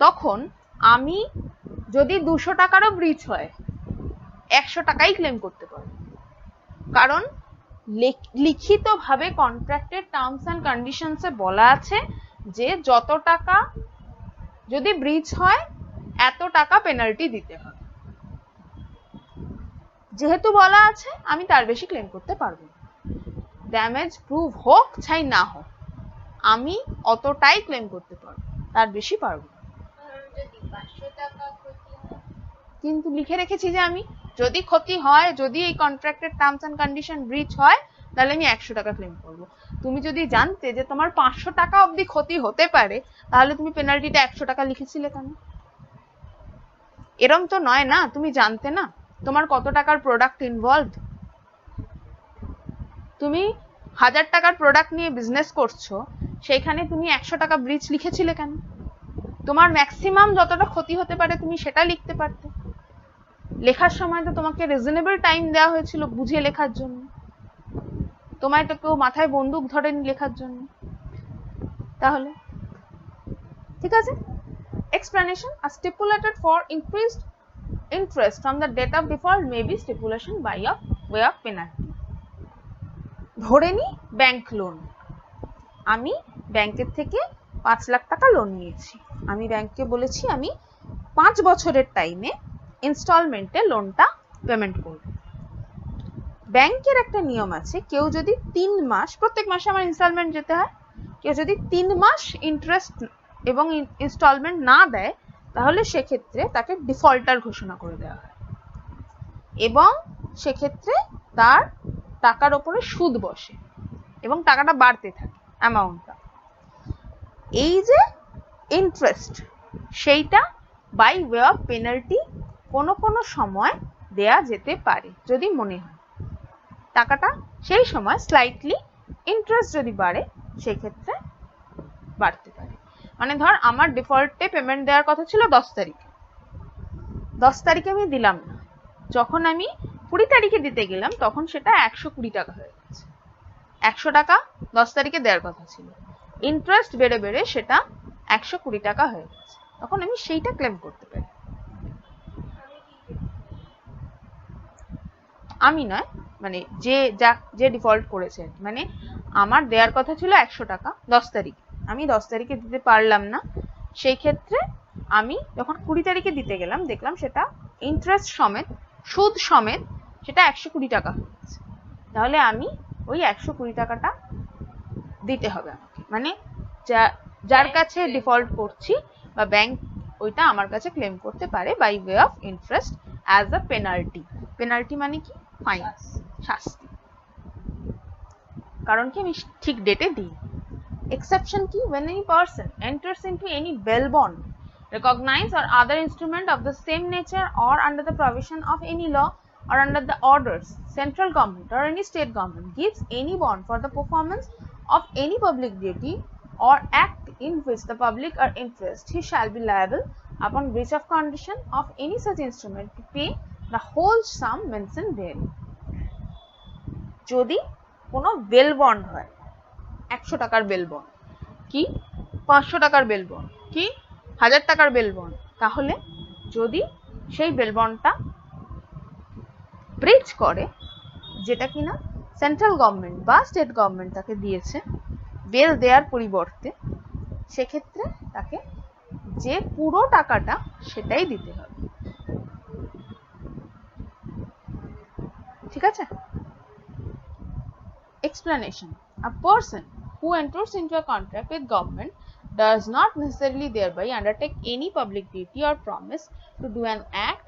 তখন আমি যদি 200 টাকারও ব্রিচ হয় 100 টাকাই ক্লেম করতে পারবো, কারণ লিখিতভাবে কন্ট্রাক্টের টার্মস এন্ড কন্ডিশনসে বলা আছে যে যত টাকা যদি ব্রিচ হয় এত টাকা পেনাল্টি দিতে হবে। যেহেতু বলা আছে আমি তার বেশি ক্লেম করতে পারবো, ড্যামেজ প্রুভ হোক চাই না হোক আমি অতটাই ক্লেম করতে পারবো, তার বেশি পারবো। কিন্তু লিখে রেখেছি যে আমি যদি ক্ষতি হয়, যদি এই কন্ট্রাক্টের টার্মস এন্ড কন্ডিশন ব্রিচ হয়, তাহলে আমি 100 টাকা ক্লেম করব। তুমি যদি জানতে যে তোমার 500 টাকা অবধি ক্ষতি হতে পারে, তাহলে তুমি পেনাল্টিটা 100 টাকা লিখেছিলে কেন? এরম তো নয় না, তুমি জানতে না তোমার কত টাকার প্রোডাক্ট ইনভলভড। তুমি 1000 টাকার প্রোডাক্ট নিয়ে বিজনেস করছো, সেখানে তুমি 100 টাকা ব্রিচ লিখেছিলে কেন? তোমার ম্যাক্সিমাম যতটা ক্ষতি হতে পারে তুমি সেটা লিখতে পারতে। লেখার সময় তো তোমাকে রিজনেবল টাইম দেওয়া হয়েছিল বুঝিয়ে লেখার জন্য, তোমায় তো কেউ মাথায় বন্দুক ধরেনি লেখার জন্য। তাহলে ঠিক আছে। Explanation: a stipulated for increased interest from the date of default may be stipulation by way of penalty. ধরে নি ব্যাংক লোন, আমি ব্যাংকের থেকে 5 লাখ টাকা লোন নিয়েছি, আমি ব্যাংককে বলেছি আমি 5 বছরের টাইমে ইনস্টলমেন্টে লোনটা পেমেন্ট করব। ব্যাংকের একটা নিয়ম আছে, কেউ যদি 3 মাস, প্রত্যেক মাসে আমার ইনস্টলমেন্ট যেতে হয়, কেউ যদি 3 মাস ইন্টারেস্ট এবং ইনস্টলমেন্ট না দেয়, তাহলে সেক্ষেত্রে তাকে ডিফল্টার ঘোষণা করে দেওয়া হয় এবং সেক্ষেত্রে তার টাকার উপরে সুদ বসে এবং টাকাটা বাড়তে থাকে অ্যামাউন্টটা। এই যে ইন্টারেস্ট, সেইটা বাই ওয়ে অফ পেনাল্টি কোনো কোনো সময় দেয়া যেতে পারে যদি মনে হয় টাকাটা সেই সময় স্লাইটলি ইন্টারেস্ট যদি বাড়ে, সেই ক্ষেত্রে বাড়তে পারে। মানে ধর আমার ডিফল্টে পেমেন্ট দেওয়ার কথা ছিল 10 তারিখে, 10 তারিখে আমি দিলাম না, যখন আমি 20 তারিখে দিতে গেলাম তখন সেটা 120 টাকা হয়ে গেছে। 100 টাকা 10 তারিখে দেওয়ার কথা ছিল, ইন্টারেস্ট বেড়ে বেড়ে সেটা 120 টাকা হয়ে গেছে, তখন আমি সেইটা ক্লেম করতে পারি। আমি নয়, মানে যে ডিফল্ট করেছে, মানে আমার দেওয়ার কথা ছিল 100 টাকা 10 তারিখে, আমি 10 তারিখে দিতে পারলাম না, সেই ক্ষেত্রে আমি যখন 20 তারিখে দিতে গেলাম দেখলাম সেটা ইন্টারেস্ট সমেত, সুদ সমেত সেটা 120 টাকা হয়ে গেছে, তাহলে আমি ওই 120 টাকাটা দিতে হবে আমাকে, মানে যার কাছে ডিফল্ট করছি বা ব্যাংক, ওইটা আমার কাছে ক্লেম করতে পারে by way of interest as a penalty. Penalty মানে কি? ফাইন, শাস্তি, কারণ কি আমি ঠিক ডেটে দিই। Exception কি? When any person enters into any bail bond, recognized or other instrument of the same nature or under the provision of any law or under the orders, central government or any state government gives any bond for the performance of any public duty or act in which the public are interested, he shall be liable upon breach of condition of any such instrument to pay the whole sum mentioned therein. যদি কোনো bell bond হয়, 100 টাকার bell bond কি 500 টাকার bell bond কি 1000 টাকার bell bond, তাহলে যদি সেই বেল বন্ডটা ব্রিচ করে, যেটা কিনা সেন্ট্রাল গভর্নমেন্ট বা স্টেট গভর্নমেন্ট তাকে দিয়েছে বেল দেওয়ার পরিবর্তে, সেক্ষেত্রে তাকে যে পুরো টাকাটা সেটাই দিতে হবে। ঠিক আছে? Explanation. A person who enters into a contract with government does not necessarily thereby undertake any public duty or promise to do an act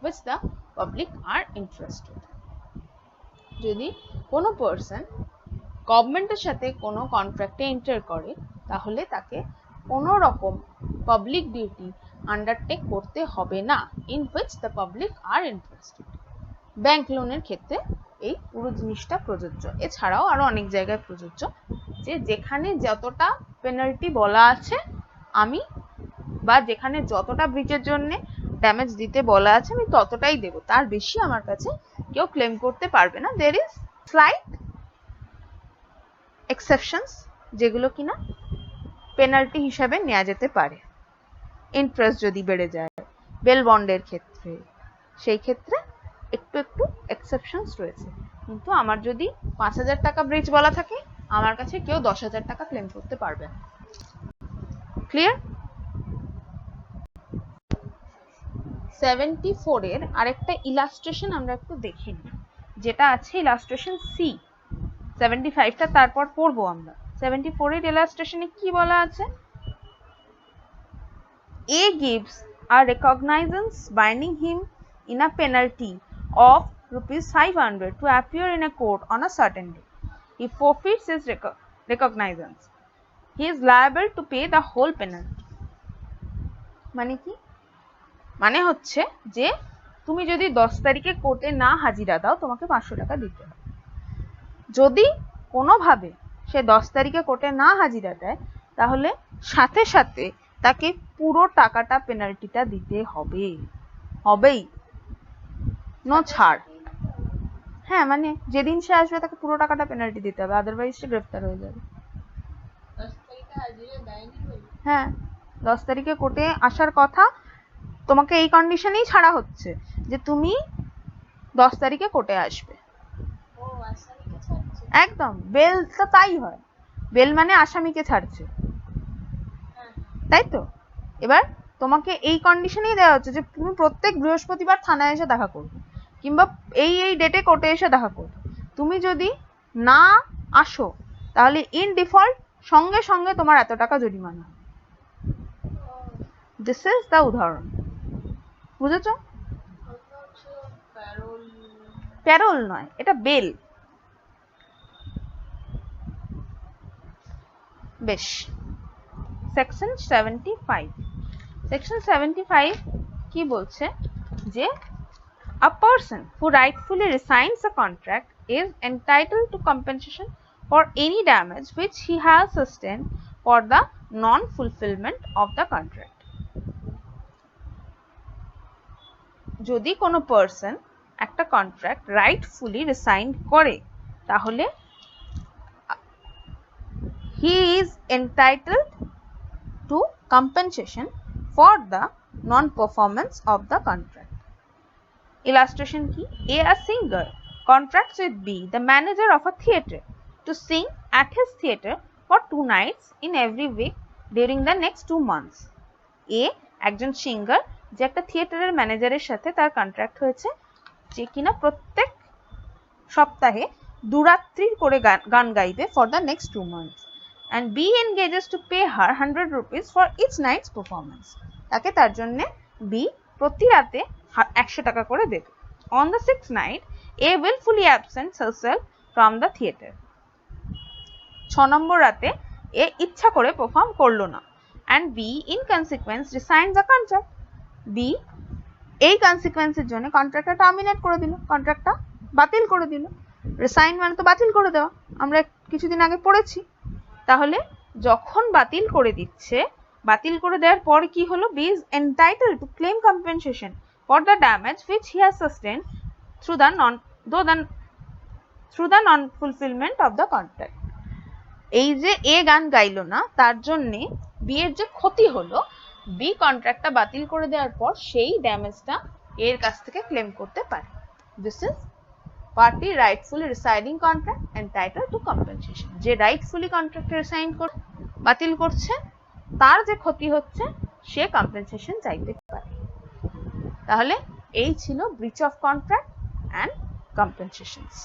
which the public are interested. যদি কোনো পারসন গভর্নমেন্টের সাথে কোনো কন্ট্রাক্টে এন্টার করে, তাহলে তাকে কোনো রকম পাবলিক ডিউটি আন্ডারটেক করতে হবে না, in which the public are interested. Bank লোনের ক্ষেত্রে এই পুরো জিনিসটা প্রযোজ্য। এছাড়াও আরো অনেক জায়গায় প্রযোজ্য, যে যেখানে যতটা পেনাল্টি বলা আছে আমি, বা যেখানে যতটা ব্রিচের জন্য ড্যামেজ দিতে বলা আছে আমি ততটাই দেব, তার বেশি আমার কাছে কেউ ক্লেম করতে পারবে না। দেয়ার ইজ স্লাইট এক্সেপশনস, যেগুলো কিনা পেনাল্টি হিসাবে নেওয়া যেতে পারে। ইন্টারেস্ট যদি বেড়ে যায় বেল বন্ডের ক্ষেত্রে, সেই ক্ষেত্রে একটু একটু এক্সেপশনস রয়েছে। কিন্তু আমার যদি 5000 টাকা ব্রিচ বলা থাকে, আমার কাছে কেউ 10,000 টাকা ক্লেম করতে পারবে না। ক্লিয়ার? 74 এর আরেকটা ইলাস্ট্রেশন আমরা একটু দেখে নিই, যেটা আছে ইলাস্ট্রেশন সি। 75 টা তারপর পড়বো আমরা। 74 এর ইলাস্ট্রেশনে কি বলা আছে? A gives a recognizance binding him in a penalty of ₹500 to appear in a court on a certain day. He forfeits his recognizance. He is liable to pay the whole penalty. মানে কি? মানে হচ্ছে যে তুমি যদি 10 তারিখে কোর্টে না হাজিরা দাও, তোমাকে 500 টাকা দিতে হবে। যদি কোনোভাবে সে 10 তারিখে কোর্টে না হাজিরা দেয়, তাহলে সাথে সাথে তাকে পুরো টাকাটা পেনাল্টিটা দিতে হবে, হবেই, নো ছাড়। হ্যাঁ, মানে যেদিন সে আসবে তাকে পুরো টাকাটা পেনাল্টি দিতে হবে, আদারওয়াইজ সে গ্রেফতার হয়ে যাবে। হ্যাঁ, 10 তারিখে কোর্টে আসার কথা, তোমাকে এই কন্ডিশনেই ছাড়া হচ্ছে যে তুমি 10 তারিখে কোর্টে আসবে। একদম, বেল তো তাই হয়, বেল মানে আসামিকে ছাড়ছে, তাই তো? এবার তোমাকে এই কন্ডিশনেই দেওয়া হচ্ছে যে তুমি প্রত্যেক বৃহস্পতিবার থানায় এসে দেখা করবে, কিংবা এই এই ডেটে কোর্টে এসে দেখা করবে। তুমি যদি না আসো, তাহলে ইন ডিফল্ট সঙ্গে সঙ্গে তোমার এত টাকা জরিমানা। দিস ইজ দ্য উদাহরণ। বুঝেছ? প্যারোল নয়, এটা বেল। বেশ, সেকশন 75। সেকশন 75 কি বলছে? যে a person who rightfully resigns a contract is entitled to compensation for any damage which he has sustained for the non-fulfillment of the contract. যদি কোনো পারসন একটা কন্ট্রাক্ট রাইটফুলি রিসাইন করে, তাহলে he is entitled to compensation for the non-performance of the contract. Illustration কি? A singer contracts with B, the manager of a theatre, to sing at his theatre for 2 nights in every week during the next 2 months. A একজন singer, যে একটা থিয়েটারের ম্যানেজারের সাথে তার contract হয়েছে, যে কিনা প্রত্যেক সপ্তাহে 2 রাত্রি করে গান গাইবে for the next 2 months. And B engages to pay her 100 rupees for each night's performance. তাকে তার জন্য B প্রতি রাতে 100 টাকা করে দেবে। On the 6th night, A willfully absents herself from the theatre. 6 নম্বর রাতে A ইচ্ছা করে পারফর্ম করলো না, and B in consequence resigns the contract. B এই কনসিকোয়েন্সের জন্য কন্ট্রাক্টটা টার্মিনেট করে দিল, কন্ট্রাক্টটা বাতিল করে দিল। রিসাইন মানে তো বাতিল করে দেওয়া, আমরা কিছুদিন আগে পড়েছি। তাহলে যখন বাতিল করে দিচ্ছে, বাতিল করে দেওয়ার পর কি হলো, B is entitled to claim compensation for the damage which he has sustained through the non fulfilment of the contract. এই যে এ গান গাইলো না, তার জন্য বি এর যে ক্ষতি হলো, বি কন্ট্রাক্টটা বাতিল করে দেওয়ার পর সেই ড্যামেজটা এর কাছ থেকে ক্লেম করতে পারে। This is party rightfully rescinding contract entitled to compensation. যে রাইটফুলি কন্ট্রাক্ট রিসাইন বাতিল করছে, তার যে ক্ষতি হচ্ছে সে কম্পেনসেশন চাইতে পারে। তাহলে এই ছিল ব্রিচ অফ কন্ট্রাক্ট অ্যান্ড কম্পেনসেশনস।